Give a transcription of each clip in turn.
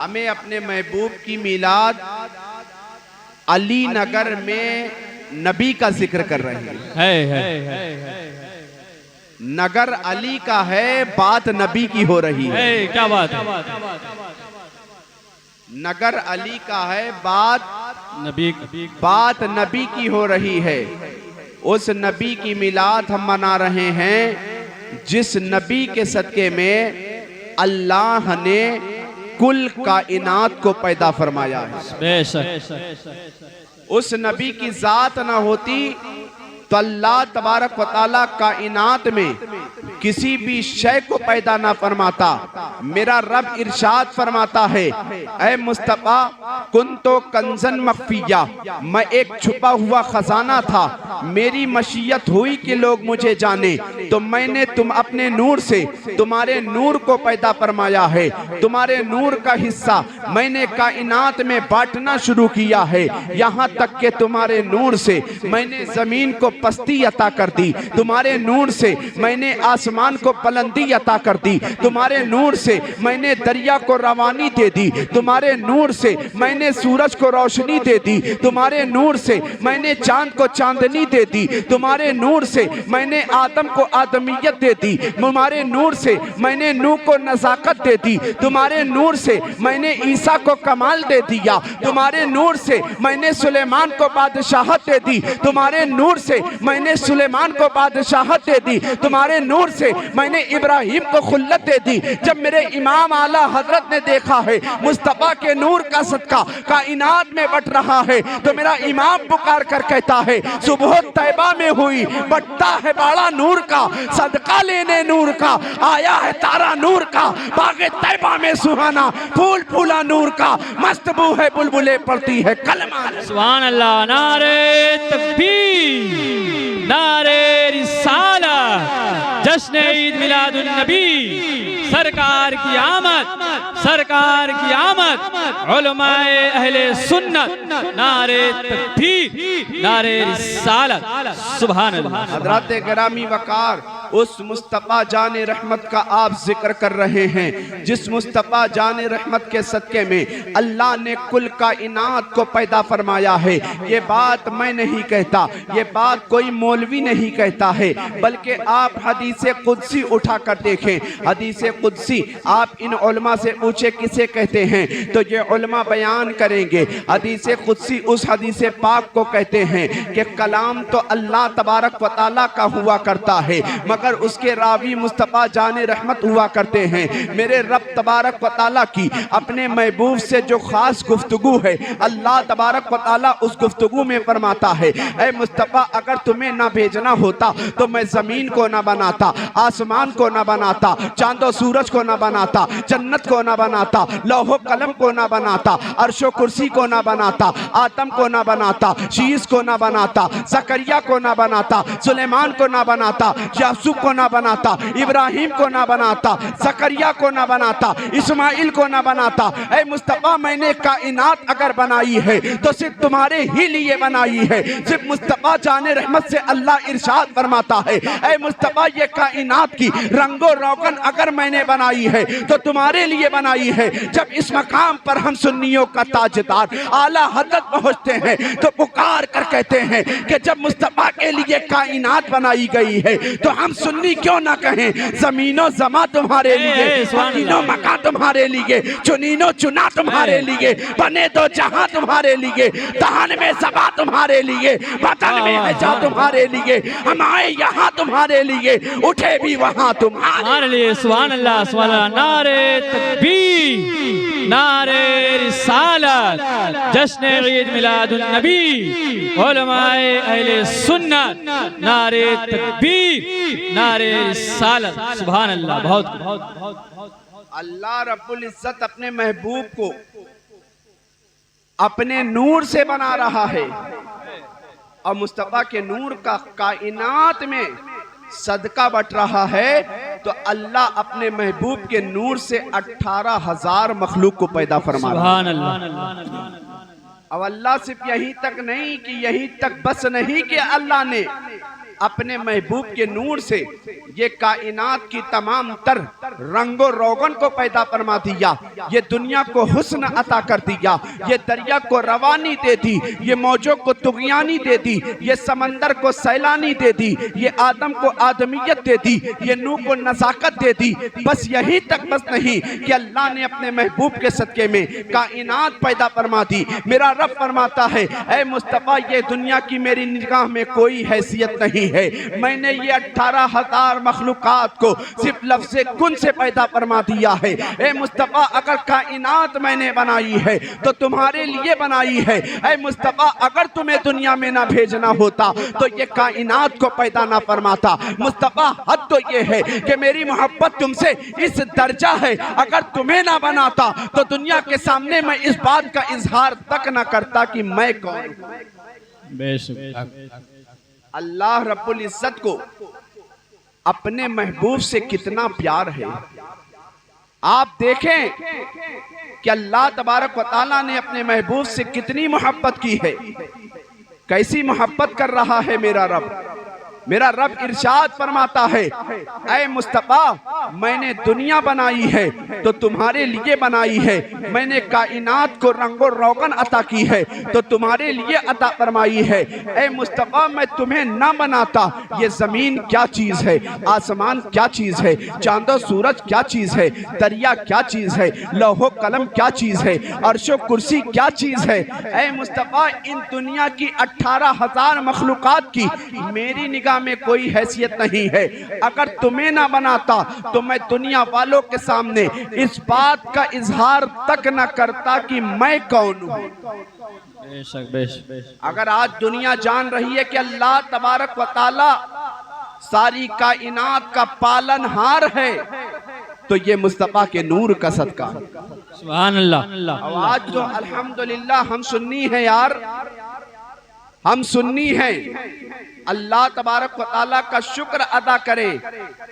ہمیں اپنے محبوب کی میلاد علی نگر میں نبی کا ذکر کر رہے ہیں۔ نگر علی کا ہے، بات نبی کی ہو رہی ہے۔ کیا بات ہے؟ نگر علی کا ہے، بات نبی کی ہو رہی ہے۔ اس نبی کی میلاد ہم منا رہے ہیں جس نبی کے صدقے میں اللہ نے کل کائنات کو پیدا فرمایا ہے۔ بے شک اس نبی کی ذات نہ ہوتی تو اللہ تبارک و تعالیٰ کائنات میں کسی بھی شے کو پیدا نہ فرماتا۔ میرا رب ارشاد فرماتا ہے، اے مصطفیٰ کنتو کنزن مخفیہ، میں ایک چھپا ہوا خزانہ تھا، میری مشیت ہوئی کہ لوگ مجھے جانے تو میں نے اپنے نور سے تمہارے نور کو پیدا فرمایا ہے۔ تمہارے نور کا حصہ میں نے کائنات میں بانٹنا شروع کیا ہے، یہاں تک کہ تمہارے نور سے میں نے زمین کو پستی عطا کر دی، تمہارے نور سے میں نے آسمان کو بلندی عطا کر دی، تمہارے نور سے میں نے دریا کو روانی دے دی، تمہارے نور سے میں نے سورج کو روشنی دے دی، تمہارے نور سے میں نے چاند کو چاندنی دے دی، تمہارے نور سے میں نے آدم کو آدمیت دے دی، تمہارے نور سے میں نے نوح کو نزاکت دے دی، تمہارے نور سے میں نے عیسیٰ کو کمال دے دیا، تمہارے نور سے میں نے سلیمان کو بادشاہت دے دی، تمہارے نور سے میں نے سلیمان کو بادشاہت دے دی، تمہارے نور سے میں نے ابراہیم کو خلت دے دی۔ جب میرے امام اعلیٰ حضرت نے دیکھا ہے مصطفیٰ کے نور کا صدقہ کائنات میں بٹ رہا ہے تو میرا امام پکار کر کہتا ہے، صبح طیبہ میں ہوئی بٹتا ہے باڑا نور کا، صدقہ لینے نور کا آیا ہے تارا نور کا، باغ طیبہ میں سہانا پھول پھولا نور کا، مست بو ہے بلبلیں پڑتی ہے کلمہ۔ سبحان اللہ، نعرہ تکبیر، نعرہ رسالت، جشن عید میلاد النبی، سرکار کی آمد، سرکار کی آمد، علماء اہل سنت، نعرہ تکبیر، نعرہ رسالت، سبحان اللہ۔ حضرات گرامی وقار، اس مصطفیٰ جان رحمت کا آپ ذکر کر رہے ہیں جس مصطفیٰ جان رحمت کے صدقے میں اللہ نے کل کائنات کو پیدا فرمایا ہے۔ یہ بات میں نہیں کہتا، یہ بات کوئی مولوی نہیں کہتا ہے، بلکہ آپ حدیث قدسی اٹھا کر دیکھیں۔ حدیث قدسی آپ ان علماء سے پوچھے کسے کہتے ہیں تو یہ علماء بیان کریں گے۔ حدیث قدسی اس حدیث پاک کو کہتے ہیں کہ کلام تو اللہ تبارک و تعالیٰ کا ہوا کرتا ہے مگر اس کے راوی مصطفیٰ جان رحمت ہوا کرتے ہیں۔ میرے رب تبارک و تعالیٰ کی اپنے محبوب سے جو خاص گفتگو ہے اللہ تبارک و تعالیٰ اس گفتگو میں فرماتا ہے، اے مصطفیٰ اگر تمہیں نہ بھیجنا ہوتا تو میں زمین کو نہ بناتا، آسمان کو نہ بناتا، چاند و سورج کو نہ بناتا، جنت کو نہ بناتا، لوح و قلم کو نہ بناتا، عرش و کرسی کو نہ بناتا، آدم کو نہ بناتا، شیس کو نہ بناتا، زکریا کو نہ بناتا، سلیمان کو نہ بناتا، یعقوب کو نہ بناتا، ابراہیم کو نہ بناتا، زکریا کو نہ بناتا، اسماعیل کو نہ بناتا۔ اے مصطفیٰ میں نے کائنات اگر بنائی ہے تو صرف تمہارے ہی لیے بنائی ہے۔ صرف مصطفیٰ جان رحمت سے اللہ ارشاد فرماتا ہے، اے مصطفیٰ یہ کائنات کی رنگ و روغن اگر میں نے بنائی ہے تو تمہارے لیے بنائی ہے۔ جب اس مقام پر ہم سنیوں کا تاجدار اعلیٰ حضرت پہنچتے ہیں تو پکار کر کہتے ہیں کہ جب مصطفیٰ کے لیے کائنات بنائی گئی ہے تو ہم سنی کیوں نہ کہیں زمین و زماں تمہارے لیے، مکین و مکان تمہارے لیے، چنین و چنا تمہارے لیے، بنے دو جہاں تمہارے لیے، دہن میں زباں تمہارے لیے، بدن میں ہجا تمہارے لیے، ہم آئے یہاں تمہارے لیے، اٹھے بھی وہاں تمہارے لیے۔ سبحان اللہ، سبحان اللہ، نعرہ تکبیر، نعرہ رسالت، جشن عید میلاد النبی، علماء اہل سنت، نعرہ تکبیر، نعرہ رسالت، سبحان اللہ۔ بہت اللہ رب العزت اپنے محبوب کو اپنے نور سے بنا رہا ہے اور مصطفیٰ کے نور کا کائنات میں صدقہ بٹ رہا ہے تو اللہ اپنے محبوب کے نور سے 18,000 مخلوق کو پیدا فرما رہا ہے۔ سبحان اللہ۔ اب اللہ صرف یہیں تک نہیں کہ یہیں تک بس نہیں کہ اللہ نے اپنے محبوب کے نور سے یہ کائنات کی تمام تر رنگ و روغن کو پیدا فرما دیا، یہ دنیا کو حسن عطا کر دیا، یہ دریا کو روانی دے دی، یہ موجوں کو طغیانی دے دی، یہ سمندر کو سیلانی دے دی، یہ آدم کو آدمیت دے دی، یہ نوح کو نزاکت دے دی۔ بس یہی تک بس نہیں کہ اللہ نے اپنے محبوب کے صدقے میں کائنات پیدا فرما دی۔ میرا رب فرماتا ہے اے مصطفیٰ یہ دنیا کی میری نگاہ میں کوئی حیثیت نہیں ہے، میں نے یہ 18,000 مخلوقات کو صرف لفظ کن سے پیدا فرما دیا ہے۔ اے مصطفیٰ اگر کائنات میں نے بنائی ہے تو تمہارے لیے بنائی ہے۔ اے مصطفیٰ اگر تمہیں دنیا میں نہ بھیجنا ہوتا تو یہ کائنات کو پیدا نہ فرماتا۔ مصطفیٰ حد تو یہ ہے کہ میری محبت تم سے اس درجہ ہے، اگر تمہیں نہ بناتا تو دنیا کے سامنے میں اس بات کا اظہار تک نہ کرتا کہ میں کون ہوں۔ بے شک اللہ رب العزت کو اپنے محبوب سے کتنا پیار ہے۔ آپ دیکھیں کہ اللہ تبارک و تعالیٰ نے اپنے محبوب سے کتنی محبت کی ہے، کیسی محبت کر رہا ہے میرا رب۔ میرا رب ارشاد فرماتا ہے اے مصطفیٰ میں نے دنیا بنائی ہے تو تمہارے لیے بنائی ہے، میں نے کائنات کو رنگ و روغن عطا کی ہے تو تمہارے لیے عطا فرمائی ہے۔ اے مصطفیٰ میں تمہیں نہ بناتا یہ زمین کیا چیز ہے، آسمان کیا چیز ہے، چاند و سورج کیا چیز ہے، دریا کیا چیز ہے، لوح و قلم کیا چیز ہے، عرش و کرسی کیا چیز ہے۔ اے مصطفیٰ ان دنیا کی 18,000 مخلوقات کی میری نگاہ میں کوئی حیثیت نہیں ہے، اگر تمہیں نہ بناتا تو میں دنیا والوں کے سامنے اس بات کا اظہار تک نہ کرتا کہ میں کون ہوں۔ بے شک بے شک۔ اگر آج دنیا جان رہی ہے کہ اللہ تبارک و تعالی ساری کائنات کا پالن ہار ہے تو یہ مصطفیٰ کے نور کا صدقہ۔ سبحان اللہ۔ آج تو الحمدللہ ہم سنی ہیں یار، ہم سنی ہیں۔ اللہ تبارک و تعالیٰ کا شکر ادا کرے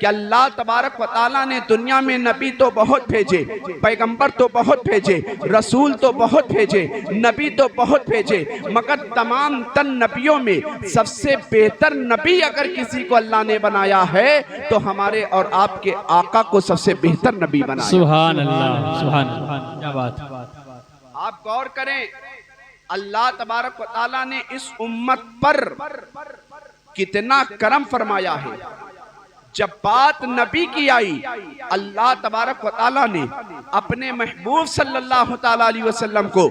کہ اللہ تبارک و تعالیٰ نے دنیا میں نبی تو بہت بھیجے، پیغمبر تو بہت بھیجے، رسول تو بہت بھیجے، نبی تو بہت بھیجے، مگر تمام تن نبیوں میں سب سے بہتر نبی اگر کسی کو اللہ نے بنایا ہے تو ہمارے اور آپ کے آقا کو سب سے بہتر نبی بنایا۔ سبحان اللہ سبحان اللہ، کیا بات ہے۔ آپ غور کریں اللہ تبارک و تعالیٰ نے اس امت پر کتنا کرم فرمایا ہے۔ جب بات نبی کی آئی اللہ تبارک و تعالیٰ نے اپنے محبوب صلی اللہ تعالیٰ علیہ وسلم کو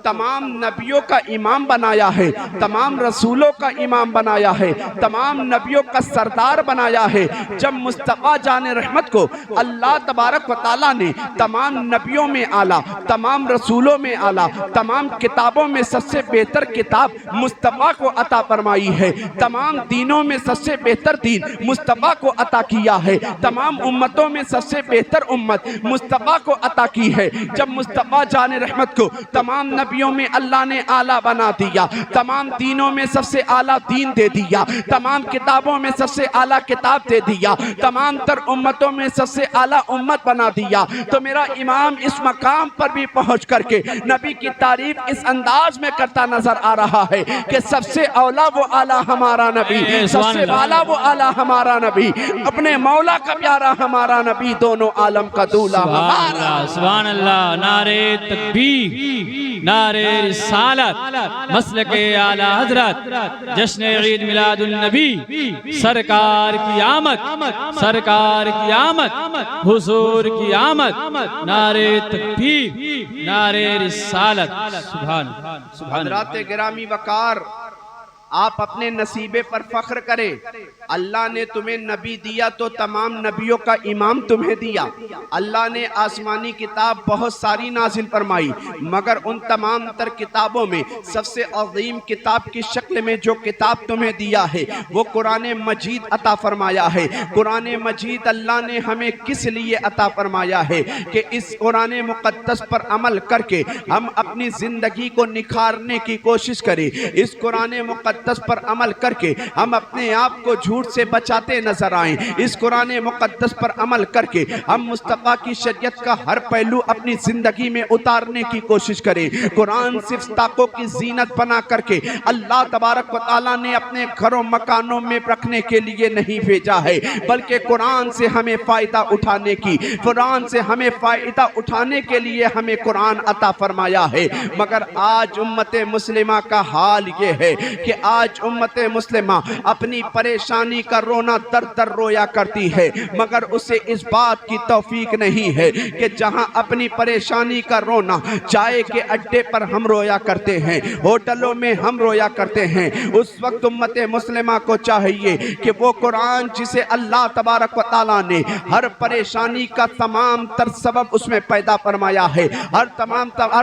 تمام نبیوں کا امام بنایا ہے، تمام رسولوں کا امام بنایا ہے، تمام نبیوں کا سردار بنایا ہے۔ جب مصطفیٰ جان رحمت کو اللہ تبارک و تعالیٰ نے تمام نبیوں میں اعلیٰ، تمام رسولوں میں اعلیٰ، تمام کتابوں میں سب سے بہتر کتاب مصطفیٰ کو عطا فرمائی ہے، تمام دینوں میں سب سے بہتر دین مصطفیٰ کو عطا کیا ہے، تمام امتوں میں سب سے بہتر امت مصطفیٰ کو عطا کی ہے۔ جب مصطفیٰ جان رحمت کو تمام نبیوں میں اللہ نے اعلیٰ بنا دیا، تمام دینوں میں سب سے اعلیٰ دین دے دیا، تمام کتابوں میں سب سے اعلیٰ کتاب دے دیا، تمام تر امتوں میں سب سے اعلیٰ امت بنا دیا، تو میرا امام اس مقام پر بھی پہنچ کر کے نبی کی تعریف اس انداز میں کرتا نظر آ رہا ہے کہ سب سے اولا وہ اعلیٰ ہمارا نبی، سب سے اعلیٰ وہ اعلیٰ ہمارا نبی، اپنے مولا کا پیارا ہمارا نبی، دونوں عالم کا دولا ہمارا۔ سبحان اللہ، نعرے تکبیر، نعرے رسالت، مسلک اعلی حضرت، جشن عید میلاد النبی، سرکار کی آمد، سرکار کی آمد، حضور کی آمد، نعرے تکبیر، نعرے رسالت۔ سبحان سبحان۔ حضرات گرامی وقار، آپ اپنے نصیبے پر فخر کریں۔ اللہ نے تمہیں نبی دیا تو تمام نبیوں کا امام تمہیں دیا۔ اللہ نے آسمانی کتاب بہت ساری نازل فرمائی، مگر ان تمام تر کتابوں میں سب سے عظیم کتاب کی شکل میں جو کتاب تمہیں دیا ہے وہ قرآن مجید عطا فرمایا ہے۔ قرآن مجید اللہ نے ہمیں کس لیے عطا فرمایا ہے کہ اس قرآن مقدس پر عمل کر کے ہم اپنی زندگی کو نکھارنے کی کوشش کریں۔ اس قرآن مقدس مقدس پر عمل کر کے ہم اپنے آپ کو جھوٹ سے بچاتے نظر آئیں، اس قرآن مقدس پر عمل کر کے ہم مصطفیٰ کی شریعت کا ہر پہلو اپنی زندگی میں اتارنے کی کوشش کریں۔ قرآن صرف طاقوں کی زینت بنا کر کے اللہ تبارک و تعالیٰ نے اپنے گھروں مکانوں میں رکھنے کے لیے نہیں بھیجا ہے، بلکہ قرآن سے ہمیں فائدہ اٹھانے کی، قرآن سے ہمیں فائدہ اٹھانے کے لیے ہمیں قرآن عطا فرمایا ہے۔ مگر آج امت مسلمہ کا حال یہ ہے کہ آج امت مسلمہ اپنی پریشانی کا رونا در در رویا کرتی ہے، مگر اسے اس بات کی توفیق نہیں ہے کہ جہاں اپنی پریشانی کا رونا چائے کے اڈے پر ہم رویا کرتے ہیں، ہوٹلوں میں ہم رویا کرتے ہیں، اس وقت امت مسلمہ کو چاہیے کہ وہ قرآن جسے اللہ تبارک و تعالیٰ نے ہر پریشانی کا تمام تر سبب اس میں پیدا فرمایا ہے، ہر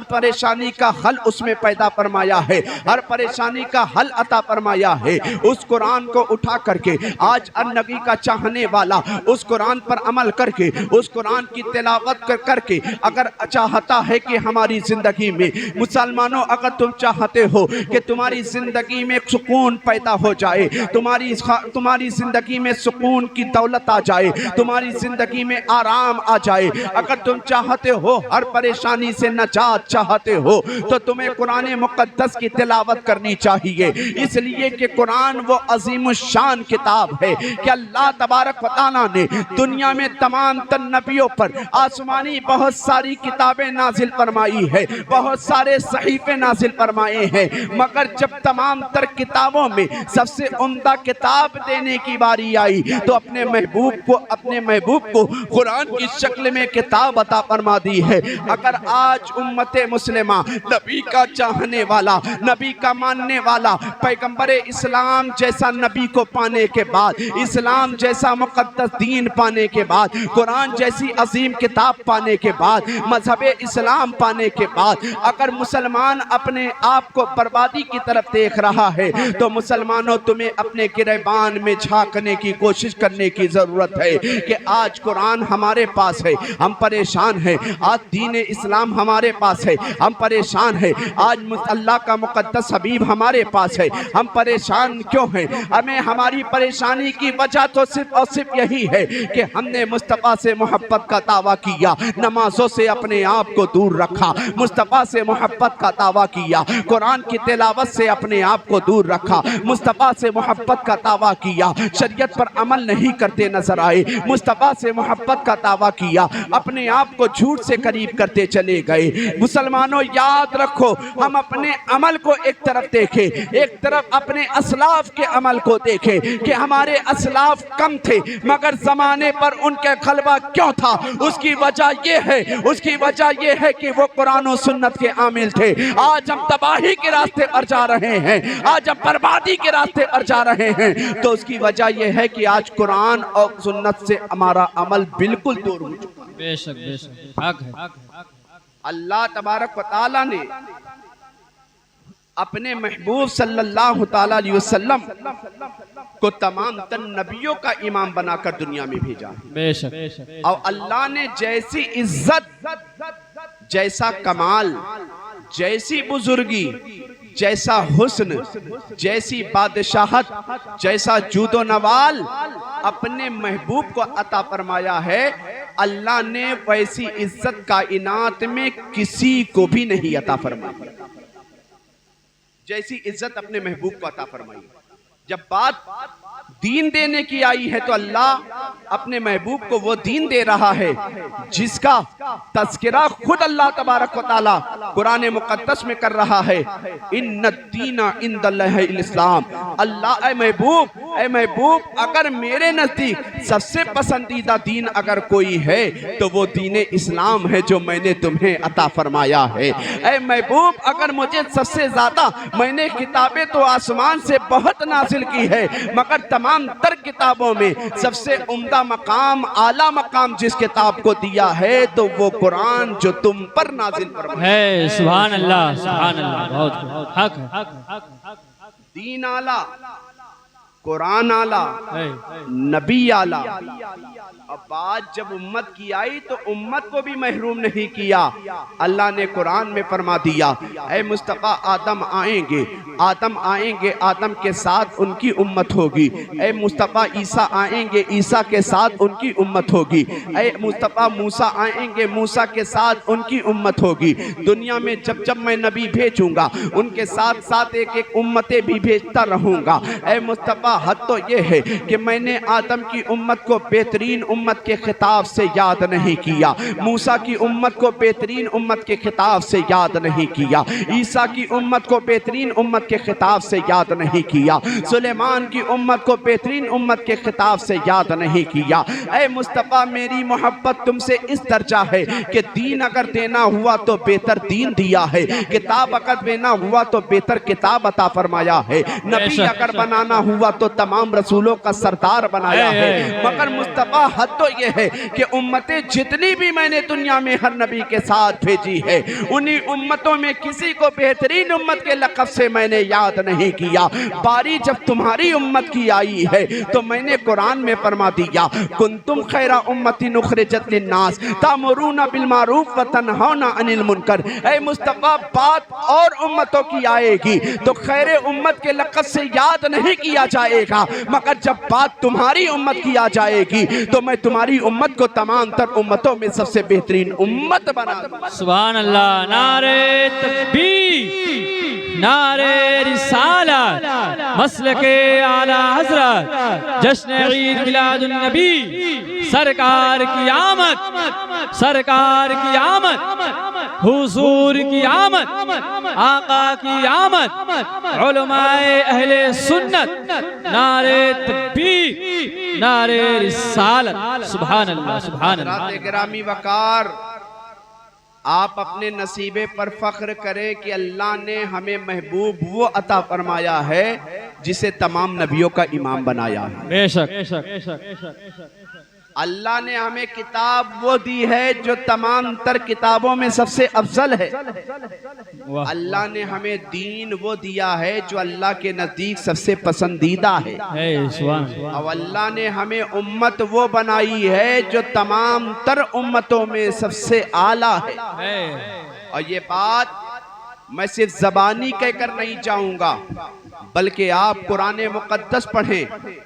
پریشانی کا حل اس میں پیدا فرمایا ہے، ہر پریشانی کا حل عطا فرمایا ہے، اس قرآن کو اٹھا کر کے آج النبی کا چاہنے والا اس قرآن پر عمل کر کے اس قرآن کی تلاوت کر کے اگر چاہتا ہے کہ ہماری زندگی میں مسلمانوں، اگر تم چاہتے ہو کہ تمہاری زندگی میں سکون پیدا ہو جائے، تمہاری زندگی میں سکون کی دولت آ جائے، تمہاری زندگی میں آرام آ جائے، اگر تم چاہتے ہو ہر پریشانی سے نجات چاہتے ہو تو تمہیں قرآن مقدس کی تلاوت کرنی چاہیے، اس لیے کہ قرآن وہ عظیم الشان کتاب ہے کہ اللہ تبارک و تعالیٰ نے دنیا میں تمام تر نبیوں پر آسمانی بہت ساری کتابیں نازل فرمائی ہے، بہت سارے صحیفے نازل فرمائے ہیں، مگر جب تمام تر کتابوں میں سب سے عمدہ کتاب دینے کی باری آئی تو اپنے محبوب کو قرآن کی شکل میں کتاب عطا فرما دی ہے۔ اگر آج امت مسلمہ نبی کا چاہنے والا، نبی کا ماننے والا، پیغمبر اسلام جیسا نبی کو پانے کے بعد، اسلام جیسا مقدس دین پانے کے بعد، قرآن جیسی عظیم کتاب پانے کے بعد، مذہب اسلام پانے کے بعد اگر مسلمان اپنے آپ کو بربادی کی طرف دیکھ رہا ہے تو مسلمانوں تمہیں اپنے گریبان میں جھانکنے کی کوشش کرنے کی ضرورت ہے کہ آج قرآن ہمارے پاس ہے، ہم پریشان ہیں، آج دین اسلام ہمارے پاس ہے، ہم پریشان ہیں، آج اللہ کا مقدس حبیب ہمارے پاس ہے، ہم پریشان کیوں ہیں؟ ہمیں ہماری پریشانی کی وجہ تو صرف اور صرف یہی ہے کہ ہم نے مصطفیٰ سے محبت کا دعویٰ کیا، نمازوں سے اپنے آپ کو دور رکھا، مصطفیٰ سے محبت کا دعویٰ کیا، قرآن کی تلاوت سے اپنے آپ کو دور رکھا، مصطفیٰ سے محبت کا دعویٰ کیا، شریعت پر عمل نہیں کرتے نظر آئے، مصطفیٰ سے محبت کا دعویٰ کیا، اپنے آپ کو جھوٹ سے قریب کرتے چلے گئے۔ مسلمانوں یاد رکھو، ہم اپنے عمل کو ایک طرف دیکھیں، ایک طرف اپنے اسلاف کے عمل کو دیکھیں کہ ہمارے اسلاف کم تھے مگر زمانے پر ان کے غلبہ کیوں تھا؟ اس کی وجہ یہ ہے کہ وہ قرآن و سنت کے عامل تھے۔ آج ہم تباہی کے راستے پر جا رہے ہیں، آج ہم بربادی کے راستے پر جا رہے ہیں، تو اس کی وجہ یہ ہے کہ آج قرآن اور سنت سے ہمارا عمل بالکل دور ہو چکا ہے۔ بے شک بے شک حق ہے۔ اللہ تبارک و تعالیٰ نے اپنے محبوب صلی اللہ تعالیٰ علیہ وسلم کو تمام تر نبیوں کا امام بنا کر دنیا میں بھیجا، بے شک، اور اللہ نے جیسی عزت، جیسا کمال، جیسی بزرگی، جیسا حسن، جیسی بادشاہت، جیسا جود و نوال اپنے محبوب کو عطا فرمایا ہے، اللہ نے ویسی عزت کائنات میں کسی کو بھی نہیں عطا فرمائی جیسی عزت اپنے محبوب کو عطا فرمائی۔ جب بات دین دینے کی آئی ہے تو اللہ اپنے محبوب کو وہ دین دے رہا ہے جس کا تذکرہ خود اللہ تبارک و تعالی قرآن مقدس میں کر رہا ہے، ان الدین عند اللہ الاسلام۔ اللہ اے محبوب اگر میرے نزدیک سب سے پسندیدہ دین اگر کوئی ہے تو وہ دین اسلام ہے جو میں نے تمہیں عطا فرمایا ہے۔ اے محبوب اگر مجھے سب سے زیادہ، میں نے کتابیں تو آسمان سے بہت نازل کی ہے مگر تمام تر کتابوں میں سب سے عمدہ مقام، اعلیٰ مقام جس کتاب کو دیا ہے تو وہ قرآن جو تم پر نازل فرمایا ہے۔ سبحان اللہ، سبحان اللہ، بہت حق ہے۔ دین اعلیٰ، قرآن آلہ، اے نبی آلہ۔ اب بات جب امت کی آئی تو امت کو بھی محروم نہیں کیا۔ اللہ نے قرآن میں فرما دیا، اے مصطفیٰ آدم آئیں گے، آدم آئیں گے، آدم کے ساتھ ان کی امت ہوگی۔ اے مصطفیٰ عیسیٰ آئیں گے، عیسیٰ کے ساتھ ان کی امت ہوگی۔ اے مصطفیٰ موسیٰ آئیں گے، موسیٰ کے ساتھ ان کی امت ہوگی۔ دنیا میں جب جب میں نبی بھیجوں گا ان کے ساتھ ساتھ ایک ایک امتیں بھی بھیجتا رہوں گا۔ اے مصطفیٰ حد تو یہ ہے کہ میں نے آدم کی امت کو بہترین امت کے خطاب سے یاد نہیں کیا، موسیٰ کی امت کو بہترین امت کے خطاب سے یاد نہیں کیا، عیسیٰ کی امت کو بہترین امت کے خطاب سے یاد نہیں کیا، سلیمان کی امت کو بہترین امت کے خطاب سے یاد نہیں کیا۔ اے مصطفیٰ میری محبت تم سے اس درجہ ہے کہ دین اگر دینا ہوا تو بہتر دین دیا ہے، کتاب اگر دینا ہوا تو بہتر کتاب عطا فرمایا ہے، نبی اگر بنانا ہوا تو تمام رسولوں کا سردار بنایا ہے۔ مگر مصطفیٰ حد تو یہ ہے کہ امتیں جتنی بھی میں نے دنیا میں ہر نبی کے ساتھ بھیجی ہے، انہی امتوں میں کسی کو بہترین امت کے لقب سے میں نے یاد نہیں کیا۔ باری جب تمہاری امت کی آئی ہے تو میں نے قرآن میں فرما دیا، کنتم خیر امت اخرجت للناس تأمرون بالمعروف وتنہون عن المنکر۔ اے مصطفیٰ بات اور امتوں کی آئے گی تو خیر امت کے لقب سے یاد نہیں کیا جائے گا، مگر جب بات تمہاری امت کی آ جائے گی تو میں تمہاری امت کو تمام تر امتوں میں سب سے بہترین امت بنا دوں گا۔ سبحان اللہ، نعرہ تکبیر، نعرہ رسالت، مسلک اعلیٰ حضرت، جشن عید میلاد النبی، سرکار کی آمد، سرکار کی آمد، حضور کی آمد، آقا کی آمد، علماء اہل سنت، نعرہ تکبیر، نعرہ رسالت۔ سبحان اللہ، سبحان اللہ۔ حضرات گرامی وقار، آپ اپنے نصیبے پر فخر کریں کہ اللہ نے ہمیں محبوب وہ عطا فرمایا ہے جسے تمام نبیوں کا امام بنایا ہے۔ بے شک، اللہ نے ہمیں کتاب وہ دی ہے جو تمام تر کتابوں میں سب سے افضل ہے۔ اللہ نے ہمیں دین وہ دیا ہے جو اللہ کے نزدیک سب سے پسندیدہ ہے۔ اور اللہ نے ہمیں امت وہ بنائی ہے جو تمام تر امتوں میں سب سے اعلیٰ ہے۔ اور یہ بات میں صرف زبانی کہہ کر نہیں جاؤں گا، بلکہ آپ قرآن مقدس پڑھیں،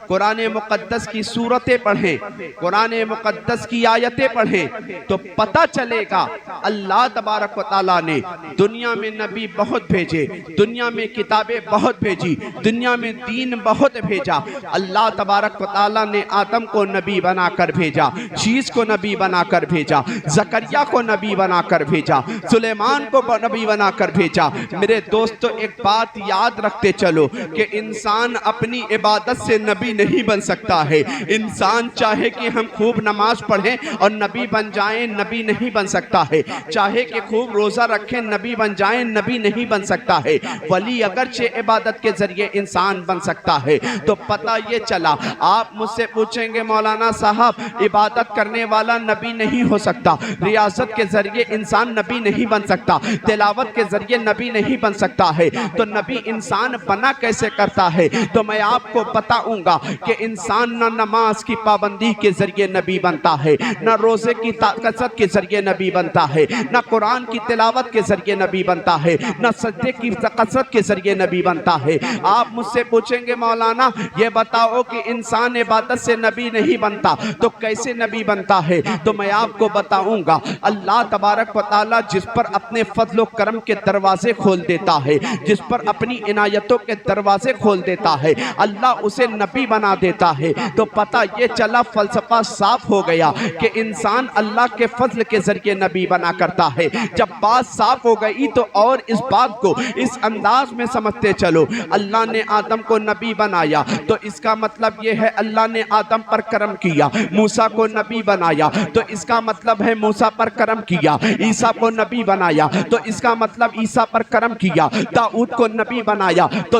قرآن مقدس کی سورتیں پڑھیں، قرآن مقدس کی آیتیں پڑھیں تو پتہ چلے گا اللہ تبارک و تعالیٰ نے دنیا میں نبی بہت بھیجے، دنیا میں کتابیں بہت بھیجی، دنیا میں دین بہت بھیجا۔ اللہ تبارک و تعالیٰ نے آدم کو نبی بنا کر بھیجا، شیش کو نبی بنا کر بھیجا، زکریا کو نبی بنا کر بھیجا، سلیمان کو نبی بنا کر بھیجا۔ میرے دوستو ایک بات یاد رکھتے چلو کہ انسان اپنی عبادت سے نبی نہیں بن سکتا ہے۔ انسان چاہے کہ ہم خوب نماز پڑھیں اور نبی بن جائیں، نبی نہیں بن سکتا ہے۔ چاہے کہ خوب روزہ رکھیں، نبی بن جائیں، نبی نہیں بن سکتا ہے۔ ولی اگرچہ عبادت کے ذریعے انسان بن سکتا ہے۔ تو پتہ یہ چلا، آپ مجھ سے پوچھیں گے مولانا صاحب عبادت کرنے والا نبی نہیں ہو سکتا، ریاضت کے ذریعے انسان نبی نہیں بن سکتا، تلاوت کے ذریعے نبی نہیں بن سکتا ہے، تو نبی انسان بنا کیسے کرتا ہے؟ تو میں آپ کو بتاؤں گا کہ انسان نہ نماز کی پابندی کے ذریعے نبی بنتا ہے، نہ روزے کی کثرت کے ذریعے نبی بنتا ہے، نہ قرآن کی تلاوت کے ذریعے نبی بنتا ہے، نہ سجدے کی کثرت کے ذریعے نبی بنتا ہے۔ آپ مجھ سے پوچھیں گے مولانا یہ بتاؤ کہ انسان عبادت سے نبی نہیں بنتا تو کیسے نبی بنتا ہے؟ تو میں آپ کو بتاؤں گا اللہ تبارک و تعالیٰ جس پر اپنے فضل و کرم کے دروازے کھول دیتا ہے، جس پر اپنی عنایتوں کے دروازے کھول دیتا ہے، اللہ اسے نبی بنا دیتا ہے۔ تو پتہ یہ چلا، فلسفہ صاف ہو گیا کہ انسان اللہ کے فضل کے ذریعے نبی بنا کرتا ہے۔ جب بات صاف ہو گئی تو اور اس بات کو اس انداز میں سمجھتے چلو، اللہ نے آدم کو نبی بنایا تو اس کا مطلب یہ ہے اللہ نے آدم پر کرم کیا، موسیٰ کو نبی بنایا تو اس کا مطلب ہے موسیٰ پر کرم کیا، عیسیٰ کو نبی بنایا تو اس کا مطلب عیسیٰ پر کرم کیا، داؤد کو نبی بنایا تو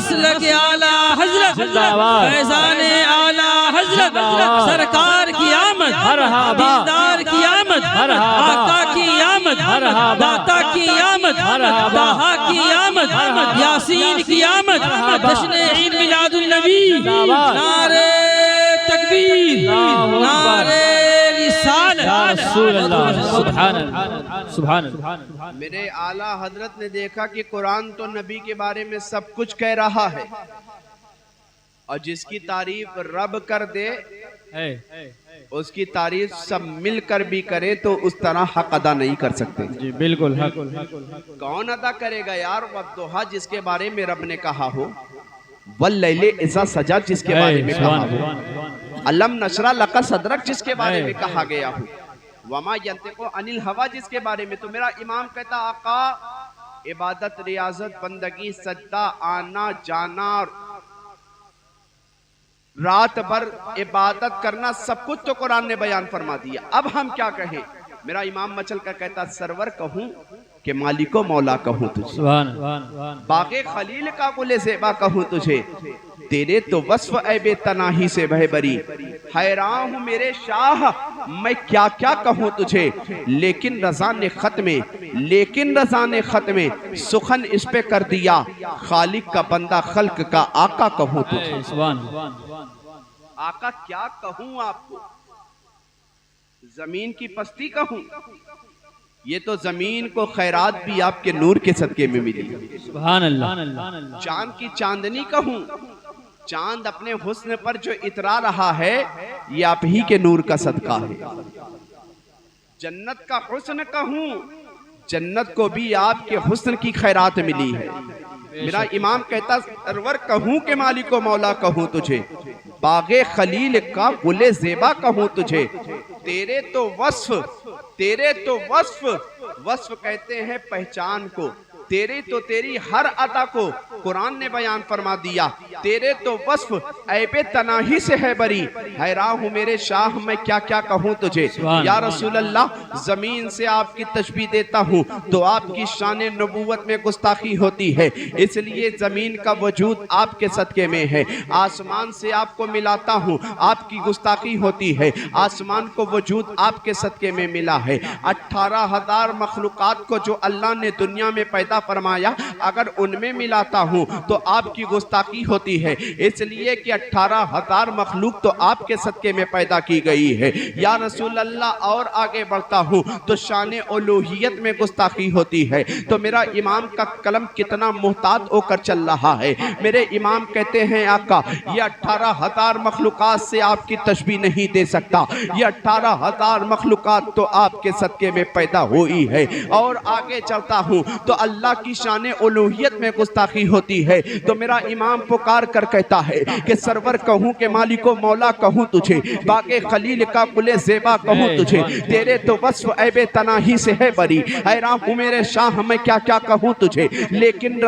مسلک اعلی حضرت زندہ باد فیضان اعلی حضرت سرکار کی آمد دیندار کی آمد آقا کی آمد داتا کی آمد داہا کی آمد یاسین کی آمد جشن عید میلاد النبی نعرہ تکبیر نعرہ رسالت یا رسول اللہ سبحان اللہ سبحان اللہ میرے اعلیٰ حضرت نے دیکھا کہ قرآن تو نبی کے بارے میں سب کچھ کہہ رہا ہے اور جس کی تعریف رب کر دے اس کی تعریف سب مل کر بھی کرے تو اس طرح حق ادا نہیں کر سکتے. جی بالکل حق. کون ادا کرے گا یار؟ والضحیٰ جس کے بارے میں رب نے کہا ہو، واللیل اذا سجا جس کے بارے میں کہا ہو، الم نشرح لک صدرک جس کے بارے میں کہا گیا ہو، وما ینطق عن الہویٰ جس کے بارے میں. تو میرا امام کہتا آقا عبادت، ریاضت، بندگی، سجدہ، آنا جانا، رات بھر عبادت کرنا، سب کچھ تو قرآن نے بیان فرما دیا. اب ہم کیا کہیں؟ میرا امام مچل کا کہتا سرور کہوں کہ مالک و مولا کہوں تجھے، باغ خلیل کا گل زیبا کہوں تجھے، تیرے تو وصف عیب تناہی سے بہ بری، حیران ہوں میرے شاہ میں کیا کیا کہوں تجھے. لیکن رضا نے خط میں سخن اس پہ کر دیا، خالق کا بندہ خلق کا آقا کہوں تجھے. آقا کیا کہوں آپ کو؟ زمین کی پستی کہوں؟ یہ تو زمین کو خیرات بھی آپ کے نور کے صدقے میں ملی. سبحان اللہ. چاند کی چاندنی کہوں؟ چاند اپنے حسن پر جو اترا رہا ہے یہ آپ ہی کے نور کا صدقہ ہے. جنت کا حسن کہوں؟ جنت کو بھی آپ کے حسن کی خیرات ملی ہے. میرا امام کہتا سرور کہوں کہ مالک و مولا کہوں تجھے، باغ خلیل کا گل زیبا کہوں تجھے، تیرے تو وصف کہتے ہیں پہچان کو، تیرے تو تیری ہر عطا کو قرآن نے بیان فرما دیا. تیرے تو وصف عیب تناہی سے ہے بری، حیران ہوں میرے شاہ میں کیا کیا کہوں تجھے. یا رسول اللہ زمین سے آپ کی تشبیہ دیتا ہوں تو آپ کی شان نبوت میں گستاخی ہوتی ہے، اس لیے زمین کا وجود آپ کے صدقے میں ہے. آسمان سے آپ کو ملاتا ہوں، آپ کی گستاخی ہوتی ہے، آسمان کو وجود آپ کے صدقے میں ملا ہے. 18,000 مخلوقات کو جو اللہ نے دنیا میں پیدا فرمایا اگر ان میں ملاتا ہوں تو آپ کی گستاخی ہوتی ہے، اس لیے کہ 18,000 مخلوق تو آپ کے صدقے میں پیدا کی گئی ہے. یا رسول اللہ اور آگے بڑھتا ہوں تو شان الوہیت میں گستاخی ہوتی ہے. تو میرا امام کا قلم کتنا محتاط ہو کر چل رہا ہے. میرے امام کہتے ہیں آقا یہ 18,000 مخلوقات سے آپ کی تشبیہ نہیں دے سکتا، یہ 18,000 مخلوقات تو آپ کے صدقے میں پیدا ہوئی ہے. اور آگے چلتا ہوں تو اللہ کی شان الوہیت میں گستاخی ہوتی ہے. تو میرا امام پکار کر کہتا ہے کہ سرور کہوں کہ مالک و مولا کہوں تجھے، باغ خلیل کا گل زیبا کہوں تجھے، تیرے تو وصف عیب تناہی سے ہے بری، حیران ہوں میرے شاہ میں کیا کیا کہوں تجھے. لیکن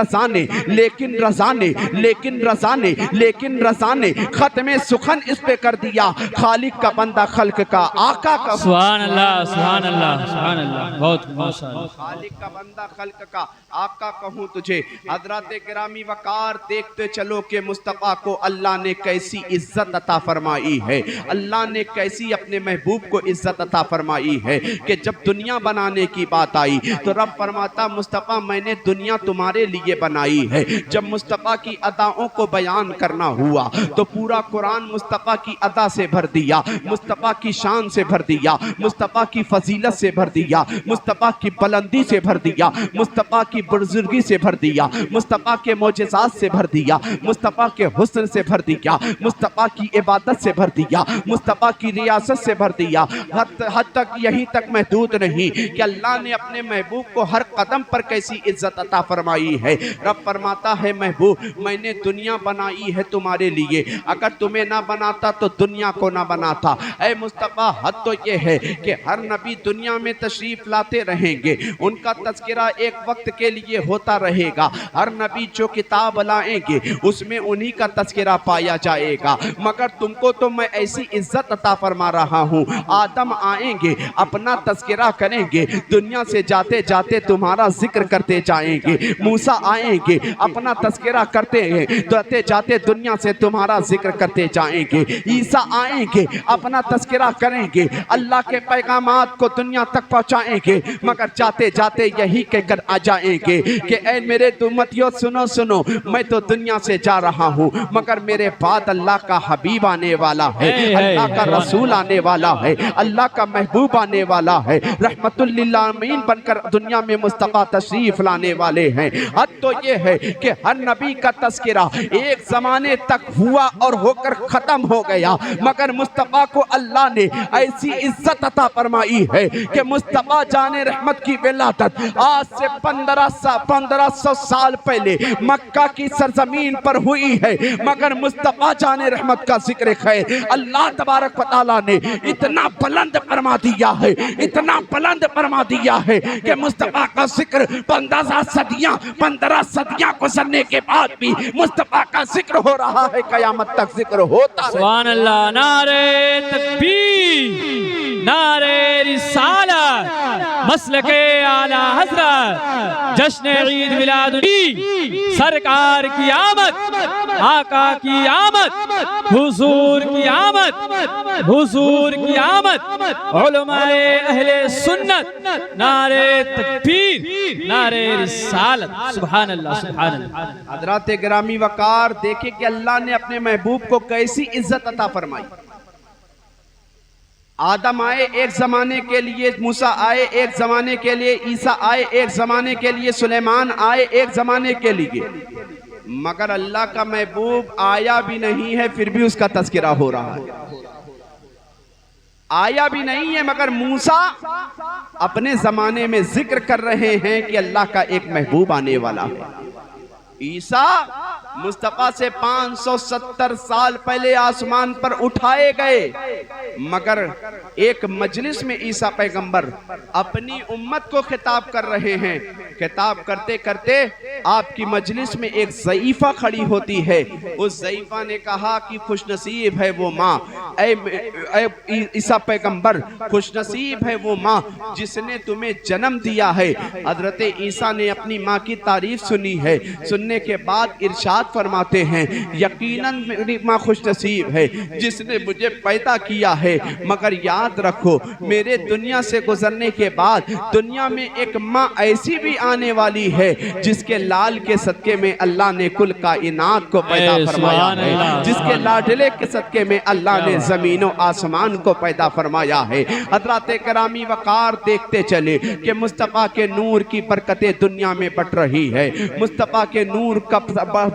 رضا نے ختم سخن اس پہ کر دیا، خالق کا بندہ خلق کا آقا کہوں. سبحان اللہ سبحان اللہ سبحان اللہ. بہت ماشاءاللہ. خالق کا بندہ خلق کا آقا کہوں تجھے. حضرات گرامی وقار دیکھتے چلو کہ مصطفیٰ کو اللہ نے کیسی عزت عطا فرمائی ہے. اللہ نے کیسی اپنے محبوب کو عزت عطا فرمائی ہے کہ جب دنیا بنانے کی بات آئی تو رب فرماتا مصطفیٰ میں نے دنیا تمہارے لیے بنائی ہے. جب مصطفیٰ کی اداؤں کو بیان کرنا ہوا تو پورا قرآن مصطفیٰ کی ادا سے بھر دیا، مصطفیٰ کی شان سے بھر دیا، مصطفیٰ کی فضیلت سے بھر دیا، مصطفیٰ کی بلندی سے بھر دیا، مصطفیٰ کی بزرگی سے بھر دیا، مصطفیٰ کے معجزات سے بھر دیا، مصطفیٰ کے حسن سے بھر دیا، مصطفیٰ کی عبادت سے بھر دیا، مصطفیٰ کی ریاست سے بھر دیا. حد تک یہی تک محدود نہیں کہ اللہ نے اپنے محبوب کو ہر قدم پر کیسی عزت عطا فرمائی ہے. رب فرماتا ہے محبوب میں نے دنیا بنائی ہے تمہارے لیے، اگر تمہیں نہ بناتا تو دنیا کو نہ بناتا. اے مصطفیٰ حد تو یہ ہے کہ ہر نبی دنیا میں تشریف لاتے رہیں گے، ان کا تذکرہ ایک وقت کے لیے ہوتا رہے گا. ہر نبی جو کتاب لائیں گے اس میں انہی کا تذکرہ پایا جائے گا. مگر تم کو تو میں ایسی عزت عطا فرما رہا ہوں. آدم آئیں گے اپنا تذکرہ کریں گے, دنیا سے جاتے جاتے تمہارا ذکر کرتے جائیں گے. موسیٰ آئیں گے اپنا تذکرہ کرتے ہیں, جاتے جاتے دنیا سے تمہارا ذکر کرتے جائیں گے. عیسیٰ آئیں گے اپنا تذکرہ کریں گے, اللہ کے پیغامات کو دنیا تک پہنچائیں گے, مگر جاتے جاتے یہی کہہ کر آ جائیں گے کہ اے میرے امتیوں سنو سنو, میں تو دنیا سے جا رہا ہوں مگر میرے بعد اللہ کا حبیب آنے والا ہے, اللہ کا رسول آنے والا ہے, اللہ کا محبوب آنے والا ہے, رحمت للعالمین بن کر دنیا میں مصطفیٰ تشریف لانے والے ہیں. حد تو یہ ہے کہ ہر نبی کا تذکرہ ایک زمانے تک ہوا اور ہو کر ختم ہو گیا, مگر مصطفیٰ کو اللہ نے ایسی عزت عطا فرمائی ہے کہ مصطفیٰ جان رحمت کی ولادت آج سے 1500 سال پہلے مکہ کی سرزمین پر ہوئی ہے, مگر مصطفیٰ جان رحمت کا ذکر خیر اللہ تبارک و تعالیٰ نے اتنا بلند فرما دیا ہے, اتنا بلند فرما دیا ہے کہ مصطفیٰ کا ذکر 15 صدیاں گزرنے کے بعد بھی مصطفیٰ کا ذکر ہو رہا ہے, قیامت تک ذکر ہوتا ہے. سبحان اللہ. نعرہ تکبیر, نعرہ رسالت, مسلک اعلی حضرت, جشن عید میلاد النبی, سرکار کی آمد, آقا کی آمد, حضور کی آمد, حضور کی آمد, علماء اہل سنت, نعرہ تکبیر, نعرہ رسالت. سبحان اللہ, سبحان اللہ. حضرات گرامی وقار, دیکھیں کہ اللہ نے اپنے محبوب کو کیسی عزت عطا فرمائی. آدم آئے ایک زمانے کے لیے, موسیٰ آئے ایک زمانے کے لیے, عیسیٰ آئے ایک زمانے کے لیے, سلیمان آئے ایک زمانے کے لیے, مگر اللہ کا محبوب آیا بھی نہیں ہے پھر بھی اس کا تذکرہ ہو رہا ہے. آیا بھی نہیں ہے مگر موسیٰ اپنے زمانے میں ذکر کر رہے ہیں کہ اللہ کا ایک محبوب آنے والا ہے. عیسیٰ مصطفیٰ سے 570 سال پہلے آسمان پر اٹھائے گئے, مگر ایک مجلس میں عیسیٰ پیغمبر اپنی امت کو خطاب کر رہے ہیں. خطاب کرتے کرتے آپ کی مجلس میں ایک ضعیفہ کھڑی ہوتی ہے. اس ضعیفہ نے کہا کہ خوش نصیب ہے وہ ماں, اے عیسیٰ پیغمبر خوش نصیب ہے وہ ماں جس نے تمہیں جنم دیا ہے. حضرت عیسیٰ نے اپنی ماں کی تعریف سنی ہے, سننے کے بعد ارشاد فرماتے ہیں یقیناً میری ماں خوش نصیب ہے جس نے مجھے پیدا کیا ہے, مگر یاد رکھو میرے دنیا سے گزرنے کے بعد دنیا میں ایک ماں ایسی بھی آنے والی ہے جس کے لال کے صدقے میں اللہ نے کل کائنات کو پیدا فرمایا ہے, جس کے لاڈلے کے صدقے میں اللہ نے زمین و آسمان کو پیدا فرمایا ہے. حضرات کرامی وقار, دیکھتے چلے کہ مصطفیٰ کے نور کی برکتیں دنیا میں بٹ رہی ہے, مصطفیٰ کے نور کا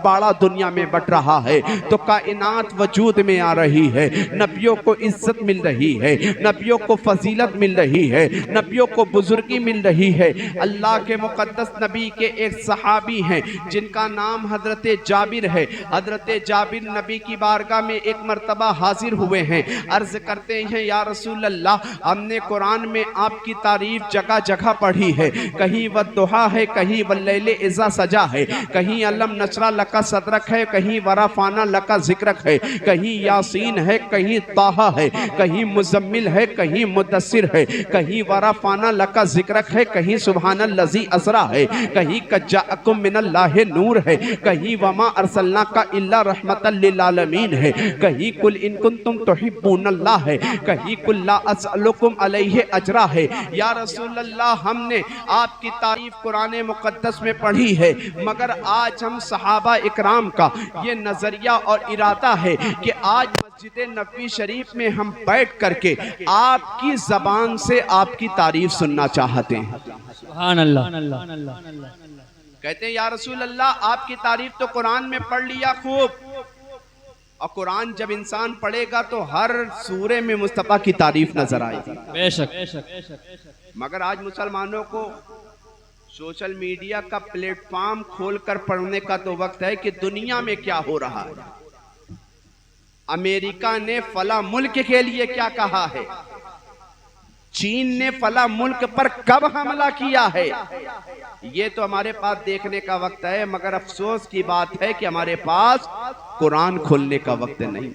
باڑا دنیا میں بٹ رہا ہے تو کائنات وجود میں آ رہی ہے. نبیوں کو عزت مل رہی ہے, نبیوں کو فضیلت مل رہی ہے, نبیوں کو بزرگی مل رہی ہے. اللہ کے مقدس نبی کے ایک صحابی ہیں جن کا نام حضرت جابر ہے. حضرت جابر نبی کی بارگاہ میں ایک مرتبہ حاضر ہوئے ہیں, عرض کرتے ہیں یا رسول اللہ ہم نے قرآن میں آپ کی تعریف جگہ جگہ پڑھی ہے, کہیں والضحیٰ ہے, کہیں واللیل اذا سجا ہے, کہیں علم نشرہ لکا صدرک ہے, کہیں ورفعنا لکا ذکرک ہے, کہیں یاسین ہے, کہیں طٰہٰ ہے, کہیں مزمل ہے, کہیں مدثر ہے, کہیں ورفعنا لکا ذکرک ہے, کہیں سبحان الذی اسریٰ ہے, کہیں قد جاءکم من اللہ نور ہے, کہیں وما ارسلناک الا رحمتا للعالمین ہے, کہیں قل ان کنتم تحبون اللہ ہے, کہیں قل لا اسألکم علیہ اجرا ہے. یا رسول اللہ ہم نے آپ کی تعریف قرآن مقدس میں پڑھی ہے, مگر آج ہم صحابہ اکرام کا یہ نظریہ اور ارادہ ہے کہ آج مسجد نبوی شریف میں ہم بیٹھ کر کے آپ کی زبان سے آپ کی تعریف سننا چاہتے ہیں. سبحان اللہ. کہتے ہیں یا رسول اللہ آپ کی تعریف تو قرآن میں پڑھ لیا خوب, اور قرآن جب انسان پڑھے گا تو ہر سورے میں مصطفیٰ کی تعریف نظر آئے گی, بے شک. مگر آج مسلمانوں کو سوشل میڈیا کا پلیٹ فارم کھول کر پڑھنے کا تو وقت ہے کہ دنیا میں کیا ہو رہا ہے, امریکہ نے فلاں ملک کے لیے کیا کہا ہے, چین نے فلاں ملک پر کب حملہ کیا ہے، یہ تو ہمارے پاس دیکھنے کا وقت ہے، مگر افسوس کی بات ہے کہ ہمارے پاس قرآن کھولنے کا وقت نہیں،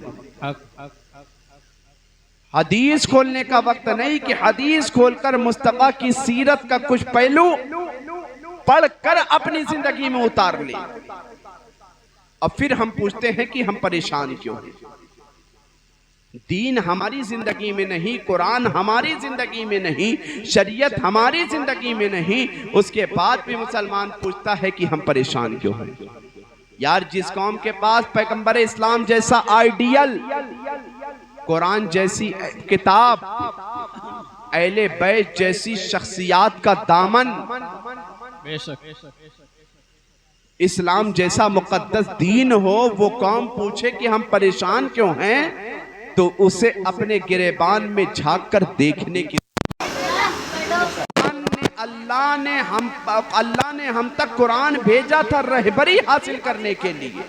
حدیث کھولنے کا وقت نہیں کہ حدیث کھول کر مصطفیٰ کی سیرت کا کچھ پہلو پڑھ کر اپنی زندگی میں اتار لیں۔ اور پھر ہم پوچھتے ہیں کہ ہم پریشان کیوں ہیں؟ دین ہماری زندگی میں نہیں، قرآن ہماری زندگی میں نہیں، شریعت ہماری زندگی میں نہیں، اس کے بعد بھی مسلمان پوچھتا ہے کہ ہم پریشان کیوں ہیں؟ یار جس قوم کے پاس پیغمبر اسلام جیسا آئیڈیل، قرآن جیسی کتاب، اہل بیت جیسی شخصیات کا دامن، اسلام جیسا مقدس دین ہو، وہ قوم پوچھے کہ ہم پریشان کیوں ہیں، تو اسے اپنے گریبان میں جھانک کر دیکھنے کی اللہ نے ہم تک قرآن بھیجا تھا رہبری حاصل کرنے کے لیے،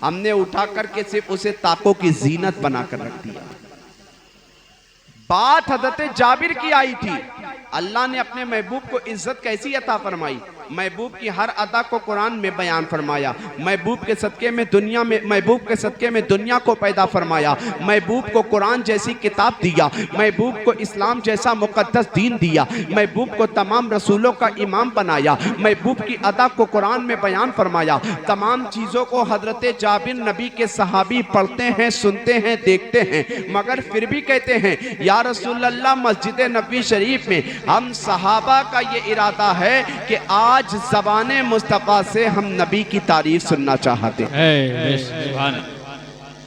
ہم نے اٹھا کر کے صرف اسے طاقوں کی زینت بنا کر رکھ دیا۔ بات حضرت جابر کی آئی تھی، اللہ نے اپنے محبوب کو عزت کیسی عطا فرمائی، محبوب کی ہر ادا کو قرآن میں بیان فرمایا، محبوب کے صدقے میں دنیا کو پیدا فرمایا، محبوب کو قرآن جیسی کتاب دیا، محبوب کو اسلام جیسا مقدس دین دیا، محبوب کو تمام رسولوں کا امام بنایا، محبوب کی ادا کو قرآن میں بیان فرمایا۔ تمام چیزوں کو حضرت جابر نبی کے صحابی پڑھتے ہیں، سنتے ہیں، دیکھتے ہیں، مگر پھر بھی کہتے ہیں یا رسول اللہ مسجد نبوی شریف میں ہم صحابہ کا یہ ارادہ ہے کہ آج زبان مصطفیٰ سے ہم نبی کی تعریف سننا چاہتے ہیں۔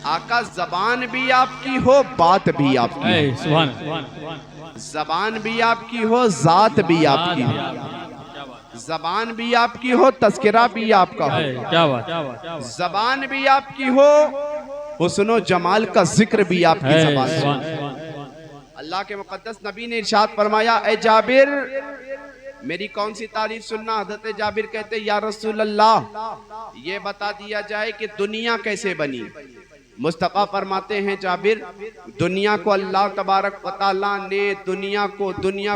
آقا زبان بھی آپ کی ہو، بات بھی آپ کی ہو، زبان بھی آپ کی ہو، ذات بھی آپ کی ہو، زبان بھی آپ کی ہو، تذکرہ بھی آپ کا ہو، زبان بھی آپ کی ہو، حسن و جمال کا ذکر بھی آپ کی زبان ہو۔ اللہ کے مقدس نبی نے ارشاد فرمایا اے جابر میری کون سی تعریف سننا؟ حضرت جابر کہتے یا رسول اللہ یہ بتا دیا جائے کہ دنیا کیسے بنی۔ مصطفیٰ فرماتے ہیں جابر دنیا کو اللہ تبارک و تعالیٰ نے دنیا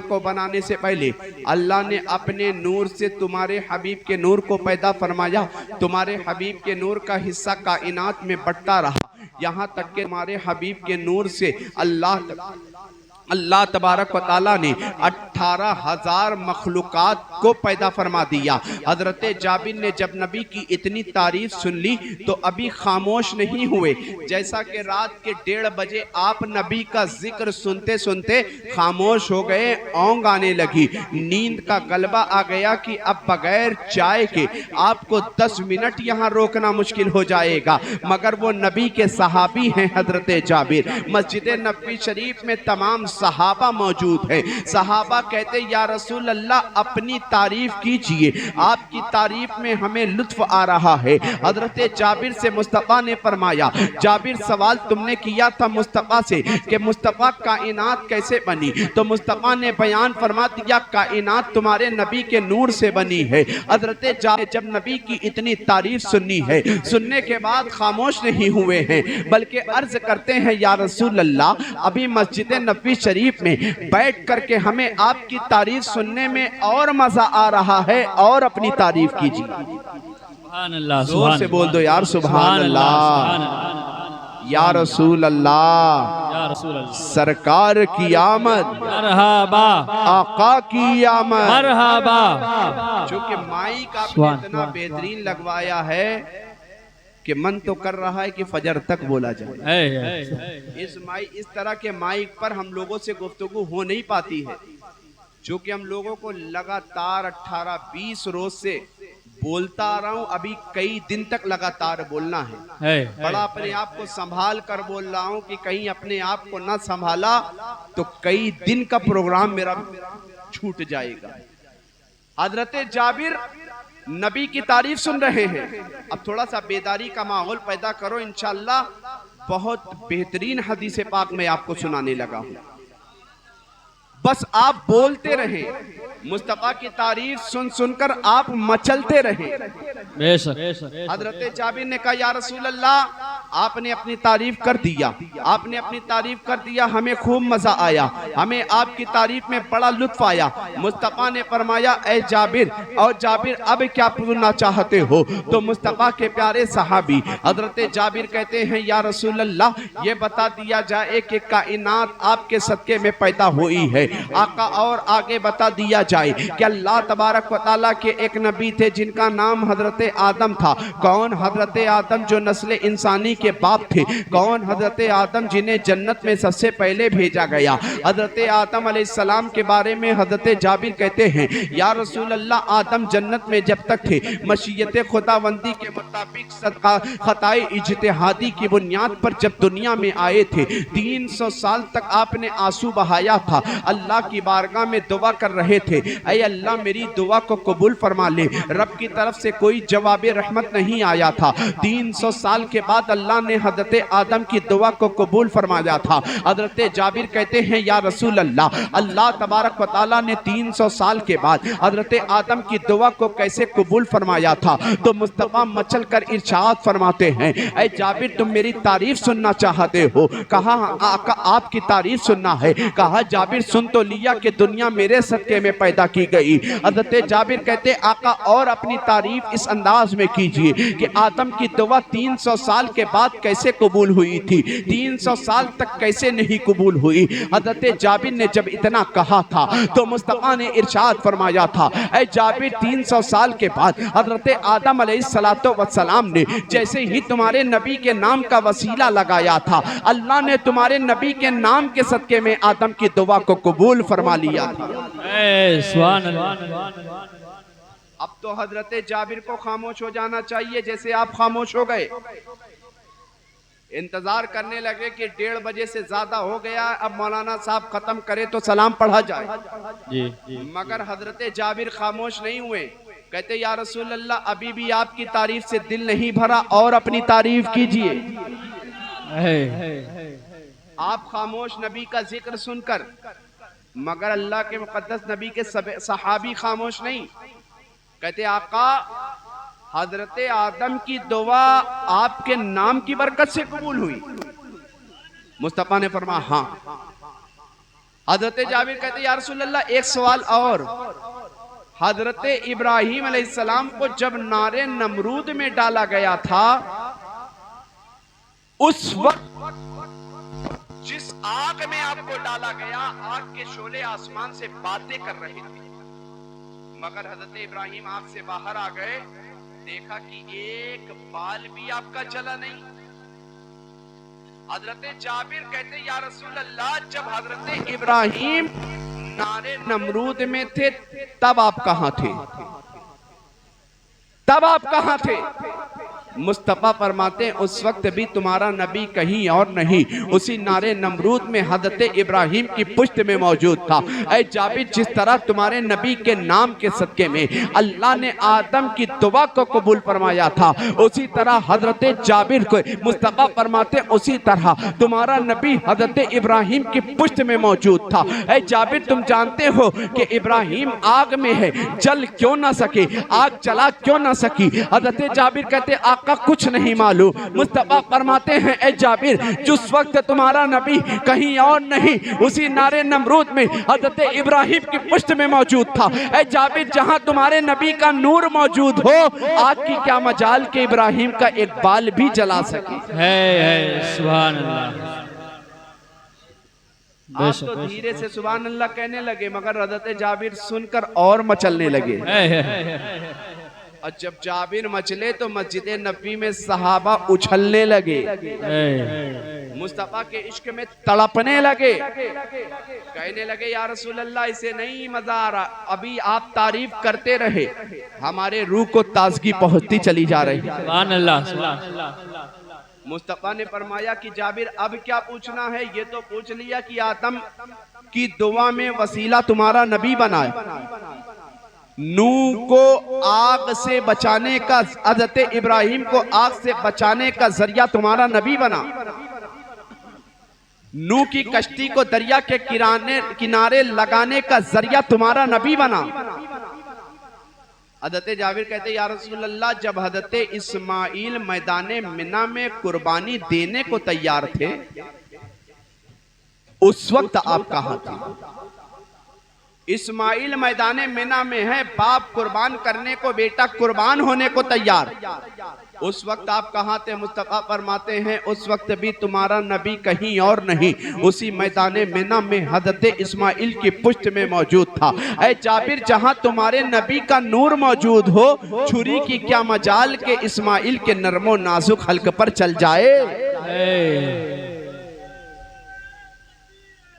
کو بنانے سے پہلے اللہ نے اپنے نور سے تمہارے حبیب کے نور کو پیدا فرمایا، تمہارے حبیب کے نور کا حصہ کائنات میں بٹتا رہا، یہاں تک کہ تمہارے حبیب کے نور سے اللہ تبارک و تعالیٰ نے 18,000 مخلوقات کو پیدا فرما دیا۔ حضرت جابر نے جب نبی کی اتنی تعریف سن لی تو ابھی خاموش نہیں ہوئے، جیسا کہ رات کے 1:30 بجے آپ نبی کا ذکر سنتے سنتے خاموش ہو گئے، اونگ آنے لگی، نیند کا غلبہ آ گیا کہ اب بغیر چائے کے آپ کو 10 منٹ یہاں روکنا مشکل ہو جائے گا، مگر وہ نبی کے صحابی ہیں حضرت جابر۔ مسجد نبوی شریف میں تمام صحابہ موجود ہیں، صحابہ کہتے یا رسول اللہ اپنی تعریف کیجئے، آپ کی تعریف میں ہمیں لطف آ رہا ہے۔ حضرت جابر سے مصطفیٰ نے فرمایا جابر سوال تم نے کیا تھا مصطفیٰ سے کہ مصطفیٰ کائنات کیسے بنی، تو مصطفیٰ نے بیان فرما دیا کائنات تمہارے نبی کے نور سے بنی ہے۔ حضرت جابر جب نبی کی اتنی تعریف سنی ہے، سننے کے بعد خاموش نہیں ہوئے ہیں بلکہ عرض کرتے ہیں یا رسول اللہ ابھی مسجد نبوی شریف میں بیٹھ کر کے ہمیں آپ کی تعریف سننے میں اور مزہ آ رہا ہے، اور اپنی تعریف کیجیے۔ سبحان اللہ، زور سے بول دو یار سبحان اللہ، یا رسول اللہ، یا رسول اللہ، سرکار کی آمد، مرحبا، آقا کی آمد، مرحبا۔ چونکہ مائک آپ نے اتنا بہترین لگوایا ہے کہ من تو کر رہا ہے کہ فجر تک بولا جائے۔ اس طرح کے مائک پر ہم لوگوں سے گفتگو ہو نہیں پاتی ہے، چونکہ ہم لوگوں کو لگاتار 18-20 روز سے بولتا آ رہا ہوں، ابھی کئی دن تک لگاتار بولنا ہے، بڑا اپنے آپ کو سنبھال کر بول رہا ہوں کہ کہیں اپنے آپ کو نہ سنبھالا تو کئی دن کا پروگرام میرا چھوٹ جائے گا۔ حضرت جابر نبی کی تعریف سن رہے ہیں، اب تھوڑا سا بیداری کا ماحول پیدا کرو، انشاءاللہ بہت بہترین حدیث پاک میں آپ کو سنانے لگا ہوں، بس آپ بولتے رہیں، مصطفیٰ کی تعریف سن کر آپ مچلتے رہیں۔ بے شک۔ حضرت جابر نے کہا یا رسول اللہ آپ نے اپنی تعریف کر دیا، آپ نے اپنی تعریف کر دیا، ہمیں خوب مزہ آیا، ہمیں آپ کی تعریف میں بڑا لطف آیا۔ مصطفیٰ نے فرمایا اے جابر، اور جابر اب کیا پوچھنا چاہتے ہو؟ تو مصطفیٰ کے پیارے صحابی حضرت جابر کہتے ہیں یا رسول اللہ یہ بتا دیا جائے کہ کائنات آپ کے صدقے میں پیدا ہوئی ہے۔ آقا اور آگے بتا دیا جائے کہ اللہ تبارک و تعالیٰ کے ایک نبی تھے جن کا نام حضرت آدم تھا۔ کون؟ حضرت آدم جو نسل انسانی کے باپ تھے۔ کون؟ حضرت آدم جنہیں جنت میں سب سے پہلے بھیجا گیا۔ حضرت آدم علیہ السلام کے بارے میں حضرت جابر کہتے ہیں یا رسول اللہ آدم جنت میں جب تک تھے مشیت خداوندی کے مطابق خطائے اجتہادی کی بنیاد پر جب دنیا میں آئے تھے 300 سال تک آپ نے آنسو بہایا تھا، اللہ کی بارگاہ میں دعا کر رہے تھے اے اللہ میری دعا کو قبول فرما لے۔ رب کی طرف سے کوئی جواب رحمت نہیں آیا تھا۔ 300 سال کے بعد اللہ نے حضرت آدم کی دعا کو قبول فرمایا تھا۔ حضرت جابر کہتے ہیں یا رسول اللہ اللہ تبارک و تعالیٰ نے 300 سال کے بعد حضرت آدم کی دعا کو کیسے قبول فرمایا تھا؟ تو مصطفیٰ مچل کر ارشاد فرماتے ہیں اے جابر تم میری تعریف سننا چاہتے ہو؟ کہا آقا آپ کی تعریف سننا ہے۔ کہا جابر سن تو لیا کہ دنیا میرے صدقے میں پیدا کی گئی۔ حضرت جابر کہتے آقا اور اپنی تعریف اس انداز میں کیجئے کہ آدم کی دعا 300 سال کے بعد کیسے قبول ہوئی تھی، 300 سال تک کیسے نہیں قبول ہوئی؟ حضرت جابر نے جب اتنا کہا تھا تو مصطفیٰ نے ارشاد فرمایا تھا اے جابر 300 سال کے بعد حضرت آدم علیہ السلام نے جیسے ہی تمہارے نبی کے نام کا وسیلہ لگایا تھا اللہ نے تمہارے نبی کے نام کے صدقے میں آدم کی دعا کو قبول فرما لیا تھا۔ سبحان اللہ۔ اب تو حضرت جابر کو خاموش ہو جانا چاہیے جیسے آپ خاموش ہو گئے، انتظار کرنے لگے کہ 1:30 بجے سے زیادہ ہو گیا اب مولانا صاحب ختم کرے تو سلام پڑھا جائے، مگر حضرت جابر خاموش نہیں ہوئے، کہتے یا رسول اللہ ابھی بھی آپ کی تعریف سے دل نہیں بھرا اور اپنی تعریف کیجئے۔ آپ خاموش نبی کا ذکر سن کر، مگر اللہ کے مقدس نبی کے صحابی خاموش نہیں، کہتے آقا حضرت آدم کی دعا آپ کے نام کی برکت سے قبول ہوئی؟ مصطفیٰ نے فرمایا ہاں۔ حضرت جابر کہتے یا رسول اللہ ایک سوال اور، حضرت ابراہیم علیہ السلام کو جب نار نمرود میں ڈالا گیا تھا اس وقت جس آگ میں آپ کو ڈالا گیا آگ کے شعلے آسمان سے باتیں کر رہے تھے، مگر حضرت ابراہیم آگ سے باہر آ گئے، دیکھا کہ ایک بال بھی آپ کا جلا نہیں۔ حضرت جابر کہتے یا رسول اللہ جب حضرت ابراہیم نار نمرود میں تھے تب آپ کہاں تھے؟ تب آپ کہاں تھے؟ مصطفیٰ فرماتے ہیں اس وقت بھی تمہارا نبی کہیں اور نہیں، اسی نار نمرود میں حضرت ابراہیم کی پشت میں موجود تھا۔ اے جابر جس طرح تمہارے نبی کے نام کے صدقے میں اللہ نے آدم کی دعا کو قبول فرمایا تھا، اسی طرح حضرت جابر کو مصطفیٰ فرماتے ہیں اسی طرح تمہارا نبی حضرت ابراہیم کی پشت میں موجود تھا۔ اے جابر تم جانتے ہو کہ ابراہیم آگ میں ہے، جل کیوں نہ سکے، آگ جلا کیوں نہ سکی؟ حضرت جابر کہتے آقا کچھ نہیں معلوم۔ مصطفیٰ فرماتے ہیں اے جابر جس وقت تمہارا نبی کہیں اور نہیں اسی نار نمرود میں حضرت ابراہیم کی پشت میں موجود تھا۔ اے جابر جہاں تمہارے نبی کا نور موجود ہو آگ کی کیا مجال کہ ابراہیم کا ایک بال بھی جلا سکے؟ سبحان اللہ۔ آپ تو دھیرے سے سبحان اللہ کہنے لگے مگر حضرت جابر سن کر اور مچلنے لگے، اور جب جابر مچلے تو مسجد نبی میں صحابہ اچھلنے لگے، مصطفیٰ کے عشق میں تڑپنے لگے، کہنے لگے یا رسول اللہ اسے نہیں مزہ آ رہا، ابھی آپ تعریف کرتے رہے ہمارے روح کو تازگی پہنچتی چلی جا رہی۔ سبحان اللہ۔ مصطفیٰ نے فرمایا کہ جابر اب کیا پوچھنا ہے؟ یہ تو پوچھ لیا کہ آدم کی دعا میں وسیلہ تمہارا نبی بنائے، نوح کو آگ سے بچانے کا، حضرت ابراہیم کو آگ سے بچانے کا ذریعہ تمہارا نبی بنا، نوح کی کشتی کو دریا کے کنارے لگانے کا ذریعہ تمہارا نبی بنا، حضرت جابر کہتے ہیں یا رسول اللہ جب حضرت اسماعیل میدان منی میں قربانی دینے کو تیار تھے اس وقت آپ کہاں تھے؟ اسماعیل میدان منی میں ہے، باپ قربان کرنے کو، بیٹا قربان ہونے کو تیار، اس وقت آپ کہاں تھے؟ مصطفیٰ فرماتے ہیں اس وقت بھی تمہارا نبی کہیں اور نہیں، اسی میدان منی میں حضرت اسماعیل کی پشت میں موجود تھا۔ اے جابر جہاں تمہارے نبی کا نور موجود ہو، چھری کی کیا مجال کہ اسماعیل کے نرم و نازک حلق پر چل جائے؟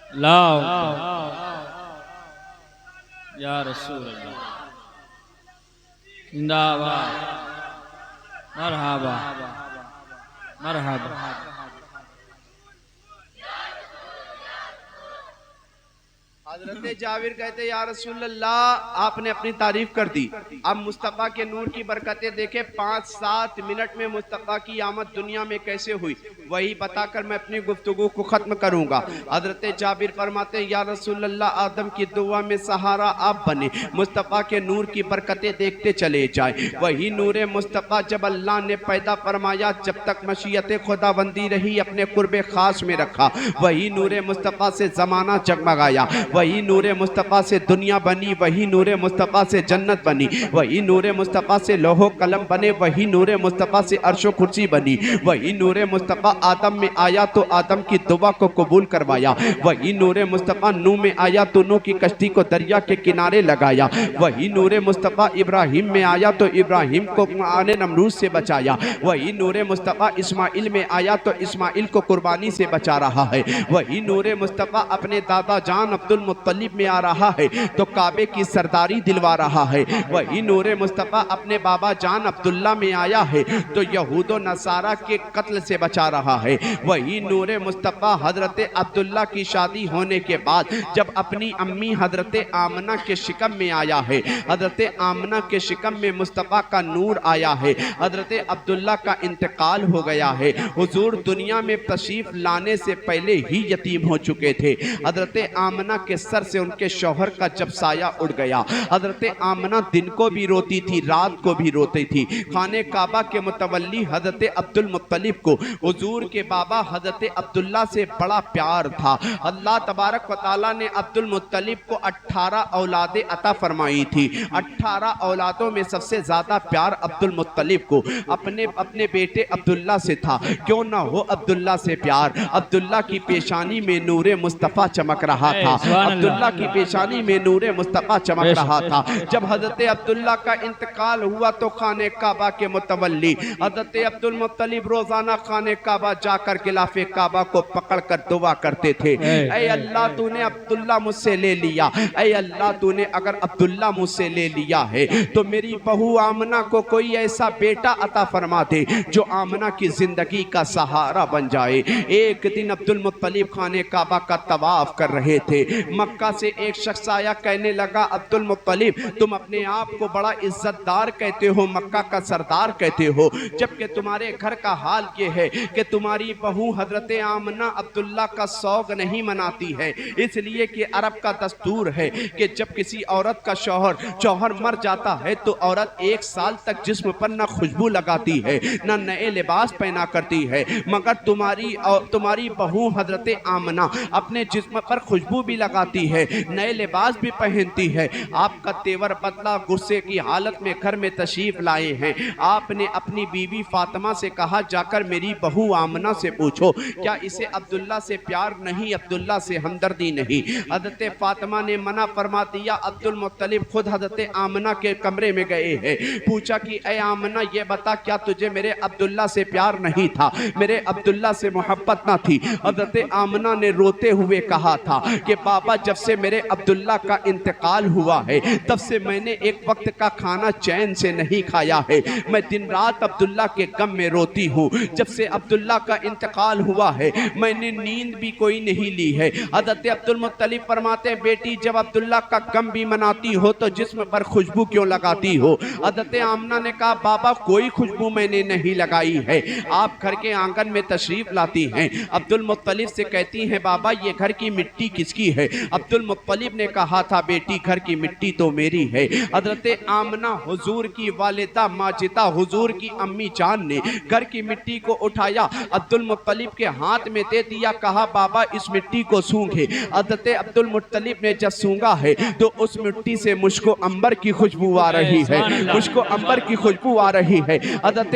لاؤ یا رسول اللہ، زندہ باد، مرحبا مرحبا۔ حضرت جابر کہتے یا رسول اللہ آپ نے اپنی تعریف کر دی، اب مصطفیٰ کے نور کی برکتیں دیکھیں 5-7 منٹ میں مصطفیٰ کی آمد دنیا میں کیسے ہوئی، وہی بتا کر میں اپنی گفتگو کو ختم کروں گا۔ حضرت جابر فرماتے ہیں یا رسول اللہ آدم کی دعا میں سہارا آپ بنے، مصطفیٰ کے نور کی برکتیں دیکھتے چلے جائیں، وہی نور مصطفیٰ جب اللہ نے پیدا فرمایا جب تک مشیت خداوندی رہی اپنے قرب خاص میں رکھا، وہی نور مصطفیٰ سے زمانہ جگمگایا، وہی نور مصطفیٰ سے دنیا بنی، وہی نور مصطفیٰ سے جنت بنی، وہی نور مصطفیٰ سے لوح و قلم بنے، وہی نور مصطفیٰ سے عرش و کرسی بنی، وہی نور مصطفیٰ آدم میں آیا تو آدم کی دعا کو قبول کروایا، وہی نور مصطفیٰ نوح میں آیا تو نوح کی کشتی کو دریا کے کنارے لگایا، وہی نور مصطفیٰ ابراہیم میں آیا تو ابراہیم کو آنے نمرود سے بچایا، وہی نور مصطفیٰ اسماعیل میں آیا تو اسماعیل کو قربانی سے بچا رہا ہے، وہی نور مصطفیٰ اپنے دادا جان عبد المطلب میں آ رہا ہے تو کعبے کی سرداری دلوا رہا ہے، وہی نور مصطفیٰ اپنے بابا جان عبداللہ میں آیا ہے تو یہود و نصارہ کے قتل سے بچا رہا ہے، وہی نور مصطفیٰ حضرت عبداللہ کی شادی ہونے کے بعد جب اپنی امی حضرت آمنہ کے شکم میں آیا ہے، حضرت آمنہ کے شکم میں مصطفیٰ کا نور آیا ہے، حضرت عبداللہ کا انتقال ہو گیا ہے، حضور دنیا میں تشریف لانے سے پہلے ہی یتیم ہو چکے تھے، حضرت آمنہ کے سر سے ان کے شوہر کا جب سایہ اڑ گیا، حضرت آمنہ دن کو بھی روتی تھی رات کو بھی روتی تھی، خانہ کعبہ کے متولی حضرت عبد المطلب کو حضور کے بابا حضرت عبداللہ سے بڑا پیار تھا، اللہ تبارک و تعالیٰ نے عبد المطلب کو 18 اولادیں عطا فرمائی تھی، 18 اولادوں میں سب سے زیادہ پیار عبد المطلب کو اپنے بیٹے عبداللہ سے تھا، کیوں نہ ہو عبداللہ سے پیار، عبداللہ کی پیشانی میں نور مصطفیٰ چمک رہا تھا، عبداللہ کی پیشانی میں نور مصطفیٰ چمک رہا تھا، جب حضرت عبداللہ کا انتقال ہوا تو خانہ کعبہ کے متولی حضرت عبد المطلب روزانہ خانہ کعبہ جا کر غلاف کعبہ کو پکڑ کر دعا کرتے تھے، اے اللہ تو نے عبداللہ مجھ سے لے لیا، اے اللہ تو نے اگر عبداللہ مجھ سے لے لیا ہے تو میری بہو آمنہ کو کوئی ایسا بیٹا عطا فرما دے جو آمنہ کی زندگی کا سہارا بن جائے۔ ایک دن عبد المطلب خانہ کعبہ کا طواف کر رہے تھے، مکہ سے ایک شخص آیا کہنے لگا عبد المطلب تم اپنے آپ کو بڑا عزت دار کہتے ہو، مکہ کا سردار کہتے ہو، جبکہ تمہارے گھر کا حال یہ ہے کہ تمہاری بہو حضرت آمنہ عبداللہ کا سوگ نہیں مناتی ہے، اس لیے کہ عرب کا دستور ہے کہ جب کسی عورت کا شوہر مر جاتا ہے تو عورت 1 سال تک جسم پر نہ خوشبو لگاتی ہے نہ نئے لباس پہنا کرتی ہے، مگر تمہاری بہو حضرت آمنہ اپنے جسم پر خوشبو بھی لگاتی ہے، نئے لباس بھی پہنتی ہے۔ آپ کا تیور بدلا، غصے کی حالت میں گھر میں تشریف لائے ہیں، آپ نے اپنی بیوی فاطمہ سے کہا جا کر میری بہو آمنہ سے پوچھو کیا اسے عبداللہ سے پیار نہیں، عبداللہ سے ہمدردی نہیں۔ حضرت فاطمہ نے منع فرما دیا، عبد المطلب خود حضرت آمنہ کے کمرے میں گئے ہیں، پوچھا کہ اے آمنہ یہ بتا کیا تجھے میرے عبداللہ سے پیار نہیں تھا، میرے عبداللہ سے محبت نہ تھی؟ حضرت آمنہ نے روتے ہوئے کہا تھا کہ بابا جب سے میرے عبداللہ کا انتقال ہوا ہے تب سے میں نے ایک وقت کا کھانا چین سے نہیں کھایا ہے، میں دن رات عبداللہ کے غم میں روتی ہوں، جب سے عبداللہ کا انتقال ہوا ہے میں نے نیند بھی کوئی نہیں لی ہے۔ حضرت عبد المطلب فرماتے ہیں بیٹی جب عبداللہ کا غم بھی مناتی ہو تو جسم پر خوشبو کیوں لگاتی ہو؟ حضرت آمنہ نے کہا بابا کوئی خوشبو میں نے نہیں لگائی ہے، آپ گھر کے آنگن میں تشریف لاتی ہیں، عبد المطلب سے کہتی ہیں بابا یہ گھر کی مٹی کس کی ہے؟ عبد المطلب نے کہا تھا بیٹی گھر کی مٹی تو میری ہے۔ حضرت آمنہ حضور کی والدہ ماجدہ حضور کی امی جان نے گھر کی مٹی کو اٹھایا، عبد المطلب کے ہاتھ میں دے دیا، کہا بابا اس مٹی کو سونگھے۔ حضرت عبد المطلب نے جب سونگا ہے تو اس مٹی سے مشک و عنبر کی خوشبو آ رہی ہے، مشک و عنبر کی خوشبو آ رہی ہے۔ حضرت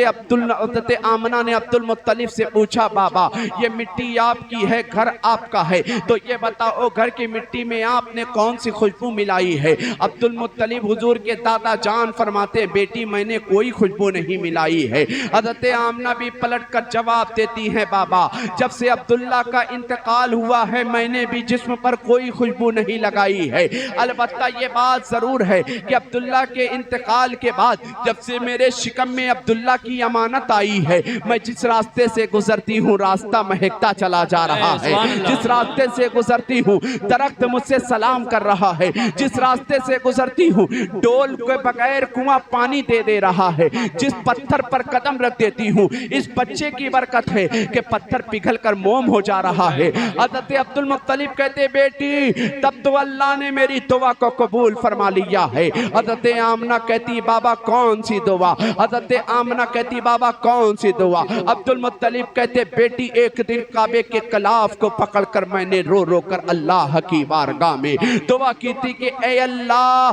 آمنہ نے عبد المطلب سے پوچھا بابا یہ مٹی آپ کی ہے، گھر آپ کا ہے، تو یہ بتاؤ گھر کی مٹی میں آپ نے کون سی خوشبو ملائی ہے؟ عبد المطلب حضور کے دادا جان فرماتے ہیں بیٹی میں نے کوئی خوشبو نہیں ملائی ہے۔ حضرت آمنہ بھی پلٹ کر جواب دیتی ہیں بابا جب سے عبداللہ کا انتقال ہوا ہے میں نے بھی جسم پر کوئی خوشبو نہیں لگائی ہے، البتہ یہ بات ضرور ہے کہ عبداللہ کے انتقال کے بعد جب سے میرے شکم میں عبداللہ کی امانت آئی ہے میں جس راستے سے گزرتی ہوں راستہ مہکتا چلا جا رہا ہے، جس راستے سے گزرتی ہوں درخت مجھ سے سلام کر رہا ہے، جس راستے سے گزرتی ہوں ڈول کے بغیر کنواں پانی دے دے رہا ہے، جس پتھر پر قدم رکھ دیتی ہوں اس بچے کی برکت ہے کہ پتھر پگھل کر موم ہو جا رہا ہے۔ حضرت عبد المطلب کہتے بیٹی تب تو اللہ نے میری دعا کو قبول فرما لیا ہے۔ حضرت آمنہ کہتی بابا کون سی دعا؟ حضرت آمنہ کہتی بابا کون سی دعا؟ عبد المطلب کہتے بیٹی ایک دن کعبے کے غلاف کو پکڑ کر میں نے رو رو کر اللہ کی بارگاہ میں دعا کی تھی کہ اے اللہ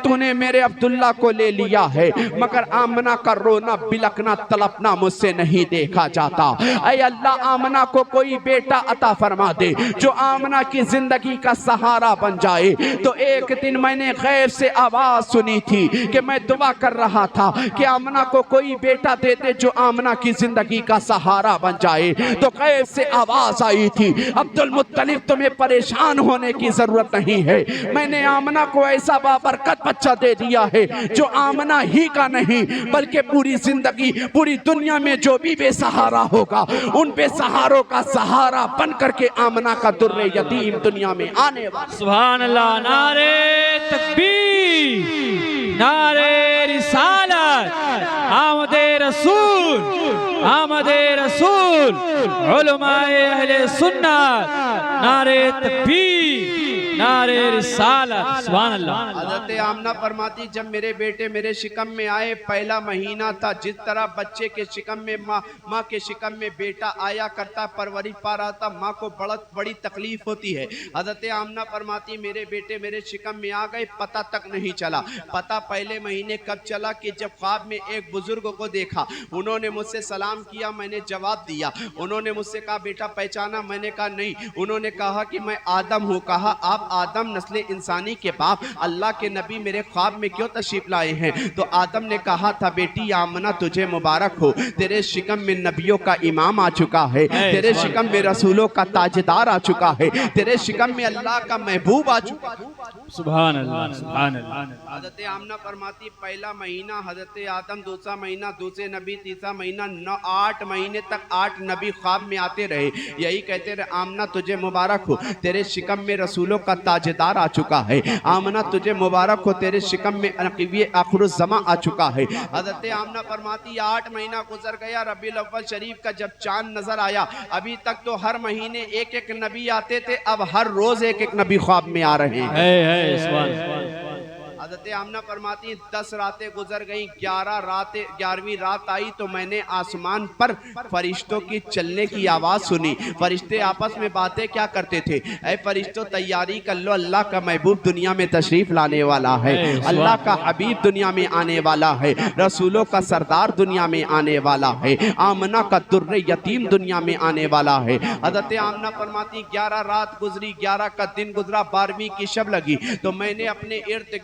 تو نے میرے عبداللہ کو لے لیا ہے مگر آمنہ کا رونا بلکنا تلپنا مجھ سے نہیں دیکھا جاتا، اے اللہ آمنہ کو کوئی بیٹا عطا فرما دے جو آمنہ کی زندگی کا سہارا بن جائے۔ تو ایک دن میں نے غیب سے آواز سنی تھی کہ میں دعا کر رہا تھا کہ آمنہ کو کوئی بیٹا دے دے جو آمنہ کی زندگی کا سہارا بن جائے، تو غیب سے آواز آئی تھی عبد المطلب تمہیں پریشان ہونے کی ضرورت نہیں ہے، میں نے آمنہ کو ایسا بابرکت بچہ دے دیا ہے جو آمنہ ہی کا نہیں بلکہ پوری زندگی پوری دنیا میں جو بھی بے سہارا ہوگا ان بے سہاروں کا سہارا بن کر کے آمنہ کا در یتیم دنیا میں آنے والا۔ سبحان اللہ، نعرہ تکبیر، نعرہ رسالت، آمد رسول، آمد رسول، علماء اہل سنت، نعرہ تکبیر، نعرہ رسالت، سبحان اللہ۔ حضرت آمنہ فرماتی جب میرے بیٹے میرے شکم میں آئے پہلا مہینہ تھا، جس طرح بچے کے شکم میں ماں کے شکم میں بیٹا آیا کرتا پرورش پا رہا تھا، ماں کو بڑی تکلیف ہوتی ہے۔ حضرت آمنہ فرماتی میرے بیٹے میرے شکم میں آ گئے، پتہ تک نہیں چلا، پتہ پہلے مہینے کب چلا کہ جب خواب میں ایک بزرگ کو دیکھا، انہوں نے مجھ سے سلام کیا، میں نے جواب دیا، انہوں نے مجھ سے کہا بیٹا پہچانا؟ میں نے کہا نہیں، انہوں نے کہا کہ میں آدم ہوں، کہا آپ آدم نسل انسانی کے باپ اللہ کے نبی میرے خواب میں کیوں تشریف لائے ہیں؟ تو آدم نے کہا تھا بیٹی آمنہ تجھے مبارک ہو، تیرے شکم میں نبیوں کا امام آ چکا ہے، تیرے شکم میں رسولوں کا تاجدار آ چکا ہے، تیرے شکم میں اللہ کا محبوب آ چکا ہے۔ سبحان اللہ، سبحان اللہ۔ حضرت آمنہ فرماتی پہلا مہینہ حضرت آدم، دوسرا مہینہ دوسرے نبی، تیسرا مہینہ 8 مہینے تک 8 نبی خواب میں آتے رہے، یہی کہتے رہے آمنہ تجھے مبارک ہو، تیرے شکم میں رسولوں کا تاجدار آ چکا ہے، آمنہ تجھے مبارک ہو، تیرے شکم میں نبی آخر الزمان آ چکا ہے۔ حضرت آمنہ فرماتی 8 مہینہ گزر گیا، ربیع الاول شریف کا جب چاند نظر آیا، ابھی تک تو ہر مہینے ایک نبی آتے تھے، اب ہر روز ایک نبی خواب میں آ رہے ہیں۔ حضرت آمنہ فرماتی 10 راتیں گزر گئیں، 11ویں رات آئی تو میں نے آسمان پر فرشتوں کی چلنے کی آواز سنی، فرشتے آپس میں باتیں کیا کرتے تھے؟ اے فرشتوں تیاری کر لو، اللہ کا محبوب دنیا میں تشریف لانے والا ہے، اللہ کا حبیب دنیا میں آنے والا ہے، رسولوں کا سردار دنیا میں آنے والا ہے، آمنہ کا در یتیم دنیا میں آنے والا ہے۔ حضرت آمنہ فرماتی 11 رات گزری، 11 کا دن گزرا، 12ویں کی شب لگی تو میں نے اپنے ارد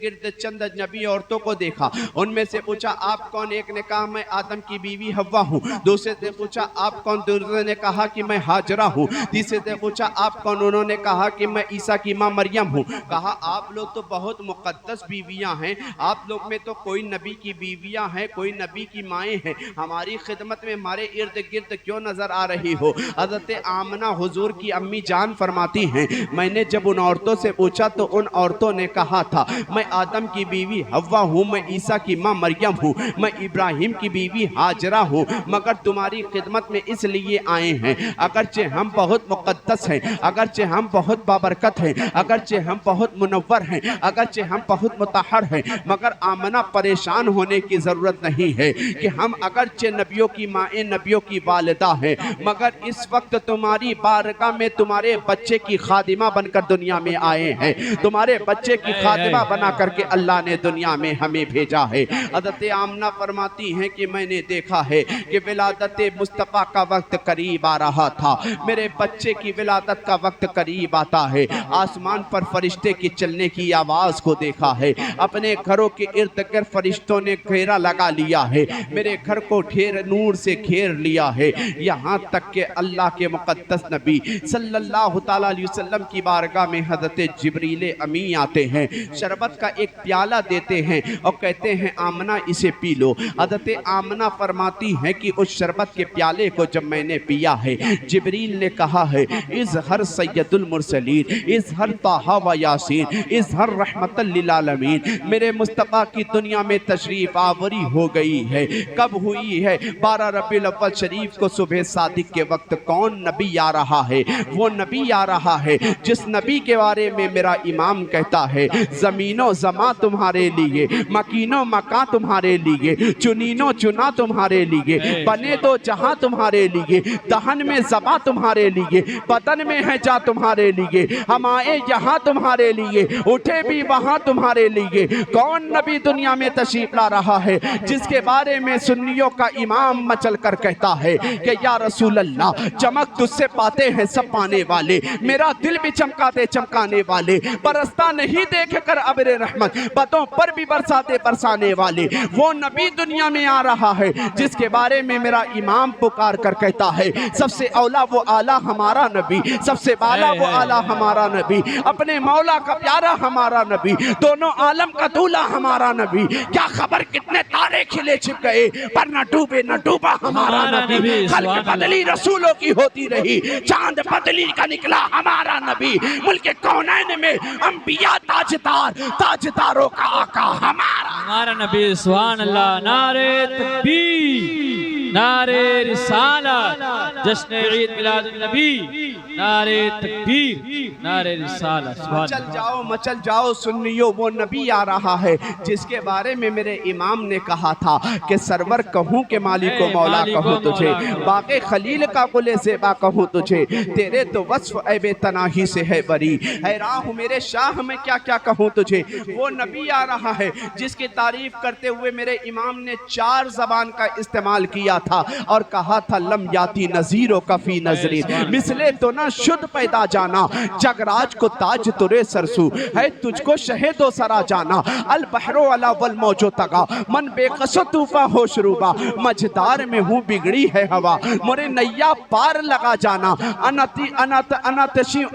گرد چند اجنبی عورتوں کو دیکھا، ان میں سے پوچھا آپ کون؟ ایک نے کہا میں آدم کی بیوی حوا ہوں، دوسرے سے پوچھا آپ کون؟ دوسرے نے کہا کہ میں ہاجرہ ہوں، تیسرے سے پوچھا آپ کون؟ انہوں نے کہا کہ میں عیسیٰ کی ماں مریم ہوں۔ کہا آپ لوگ تو بہت مقدس بیویاں ہیں، آپ لوگ میں تو کوئی نبی کی بیویاں ہیں، کوئی نبی کی مائیں ہیں، ہماری خدمت میں ہمارے ارد گرد کیوں نظر آ رہی ہو؟ حضرت آمنہ حضور کی امی جان فرماتی ہیں میں نے جب ان عورتوں سے پوچھا تو ان عورتوں نے کہا تھا تھا, میں آدم کی بیوی حوا ہوں, میں عیسیٰ کی ماں مریم ہوں, میں ابراہیم کی بیوی ہاجرہ ہوں, مگر تمہاری خدمت میں اس لیے آئے ہیں. اگرچہ ہم بہت مقدس ہیں, اگرچہ ہم بہت بابرکت ہیں, اگرچہ ہم بہت منور ہیں, اگرچہ ہم بہت مطہر ہیں, مگر آمنہ پریشان ہونے کی ضرورت نہیں ہے کہ ہم اگرچہ نبیوں کی مائیں, نبیوں کی والدہ ہیں, مگر اس وقت تمہاری بارگاہ میں تمہارے بچے کی خادمہ بن کر دنیا میں آئے ہیں. تمہارے بچے کی خادمہ بنا کر کے اللہ نے دنیا میں ہمیں بھیجا ہے. حضرت آمنہ فرماتی ہیں کہ میں نے دیکھا ہے کہ ولادت مصطفیٰ کا وقت قریب آ رہا تھا, میرے بچے کی ولادت کا وقت قریب آتا ہے. آسمان پر فرشتے کی چلنے کی آواز کو دیکھا ہے, اپنے گھروں کے ارد گرد فرشتوں نے گھیرا لگا لیا ہے, میرے گھر کو نور سے گھیر لیا ہے. یہاں تک کہ اللہ کے مقدس نبی صلی اللہ تعالیٰ علیہ وسلم کی بارگاہ میں حضرت جبریل امی آتے ہیں, شربت کا ایک پیالہ دیتے ہیں اور کہتے ہیں آمنہ اسے پی لو. حضرت آمنہ فرماتی ہیں کہ اس شربت کے پیالے کو جب میں نے پیا ہے, جبریل نے کہا ہے اظہر سید المرسلین, اظہر طٰہٰ و یاسین, اظہر رحمت للعالمین. میرے مصطفیٰ کی دنیا میں تشریف آوری ہو گئی ہے. کب ہوئی ہے؟ 12 ربیع الاول شریف کو صبح صادق کے وقت. کون نبی آ رہا ہے؟ وہ نبی آ رہا ہے جس نبی کے بارے میں میرا امام کہتا ہے زمین و زمان تمہارے لیے, مکین و مکان تمہارے لیے, چنین و چنا تمہارے لیے, بنے دو جہاں تمہارے لیے, دہن میں زباں تمہارے لیے, بدن میں ہے جا تمہارے لیے, ہم آئے یہاں تمہارے لیے, اٹھے بھی وہاں تمہارے لیے. کون نبی دنیا میں تشریف لا رہا ہے جس کے بارے میں سنیوں کا امام مچل کر کہتا ہے کہ یا رسول اللہ چمک تجھ سے پاتے ہیں سب پانے والے, میرا دل بھی چمکاتے چمکانے والے, برستا نہیں دیکھ کر ابر رحمت, بتوں پر بھی برساتے برسانے والے. وہ نبی دنیا میں آ رہا ہے جس کے بارے میں میرا امام پکار کر کہتا ہے سب سے اولا وہ آلہ ہمارا نبی, سب سے بالا وہ آلہ ہمارا نبی, اپنے مولا کا پیارا ہمارا نبی, دونوں عالم کا دولہ ہمارا نبی. کیا خبر کتنے تارے کھلے چھپ گئے پر نہ ڈوبے نہ ڈوبا ہمارا نبی. خلق بدلی رسولوں کی ہوتی رہی, چاند بدلی کا نکلا ہمارا نبی. ملک کونین میں انبیاء تاجدار, تاجداروں کا آقا ہمارا نبی. سبحان اللہ. نعرہ تکبیر, نعرہ رسالت, جشن عید میلاد النبی, نعرہ تکبیر, نعرہ رسالت. مچل جاؤ مچل جاؤ سنیو, وہ نبی آ رہا ہے جس کے بارے میں میرے امام نے کہا تھا کہ سرور کہوں کہ مالک و مولا کہوں تجھے, باغ خلیل کا گل زیبا کہوں تجھے, تیرے تو وصف عیب تناہی سے ہے بری, حیران ہوں میرے شاہ میں کیا کیا کہوں تجھے. وہ نبی آ رہا ہے جس کی تعریف کرتے ہوئے میرے امام نے 4 زبان کا استعمال کیا تھا اور کہا تھا لم یاتی نظیروں کا فی نظری, مثلے تو نہ شد پیدا جانا, جگراج کو تاج ترے سرسو ہے, تجھ کو شہد و سرا جانا, البحر علا والموج تگا, من بے قص و طوفاں ہوش روبا, مجدار میں ہوں بگڑی ہے ہوا, مرے نیا پار لگا جانا, انا تشیع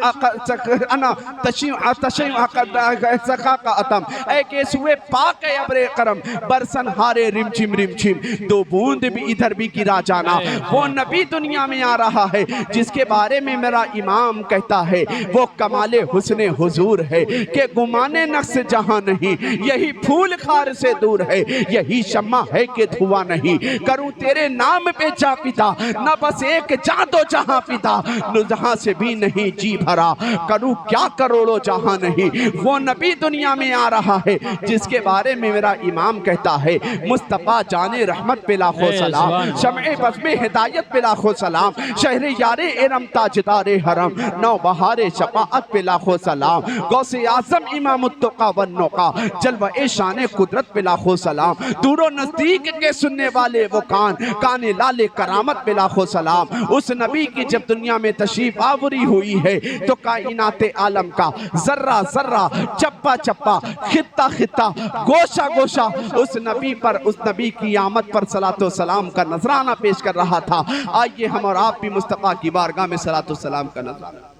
سخا کا اتم, اے کیسوے پاک ابر کرم, برسن ہارے رمچم رمچم, 2 بوند بھی ادھر بھی گرا جانا. وہ نبی دنیا میں آ رہا ہے جس کے بارے میں میرا امام کہتا ہے وہ کمال حسن حضور ہے کہ گمانے نقص جہاں نہیں, یہی پھول خار سے دور ہے, یہی شمع ہے کہ دھواں نہیں, کروں تیرے نام پہ جا فدا, نہ بس ایک جاں دو جہاں فدا, نہ جہاں سے بھی نہیں جی بھرا, کروں کیا کروڑوں جہاں نہیں. وہ نبی دنیا میں آ رہا ہے جس کے بارے میں میرا امام کہتا ہے مصطفیٰ جان رحمت پہ لاکھوں سلام, شمع بزم ہدایت پہ لاکھوں سلام, شہر یار ارم تاجدار حرم, نو بہار شفاعت پہ لاکھوں سلام, غوث اعظم امام التقا والنقا, جلوہ شان قدرت پہ لاکھوں سلام, دور و نزدیک کے سننے والے وہ کان لال کرامت پہ لاکھوں سلام. اس نبی کی جب دنیا میں تشریف آوری ہوئی ہے تو کائنات عالم کا ذرہ ذرہ, چپا چپا, خطہ خطہ, گوشہ گوشہ اس نبی پر, اس نبی کی آمد پر صلاۃ و سلام کا نذرانہ پیش کر رہا تھا. آئیے ہم اور آپ بھی مصطفیٰ کی بارگاہ میں صلاۃ و سلام کا نذرانہ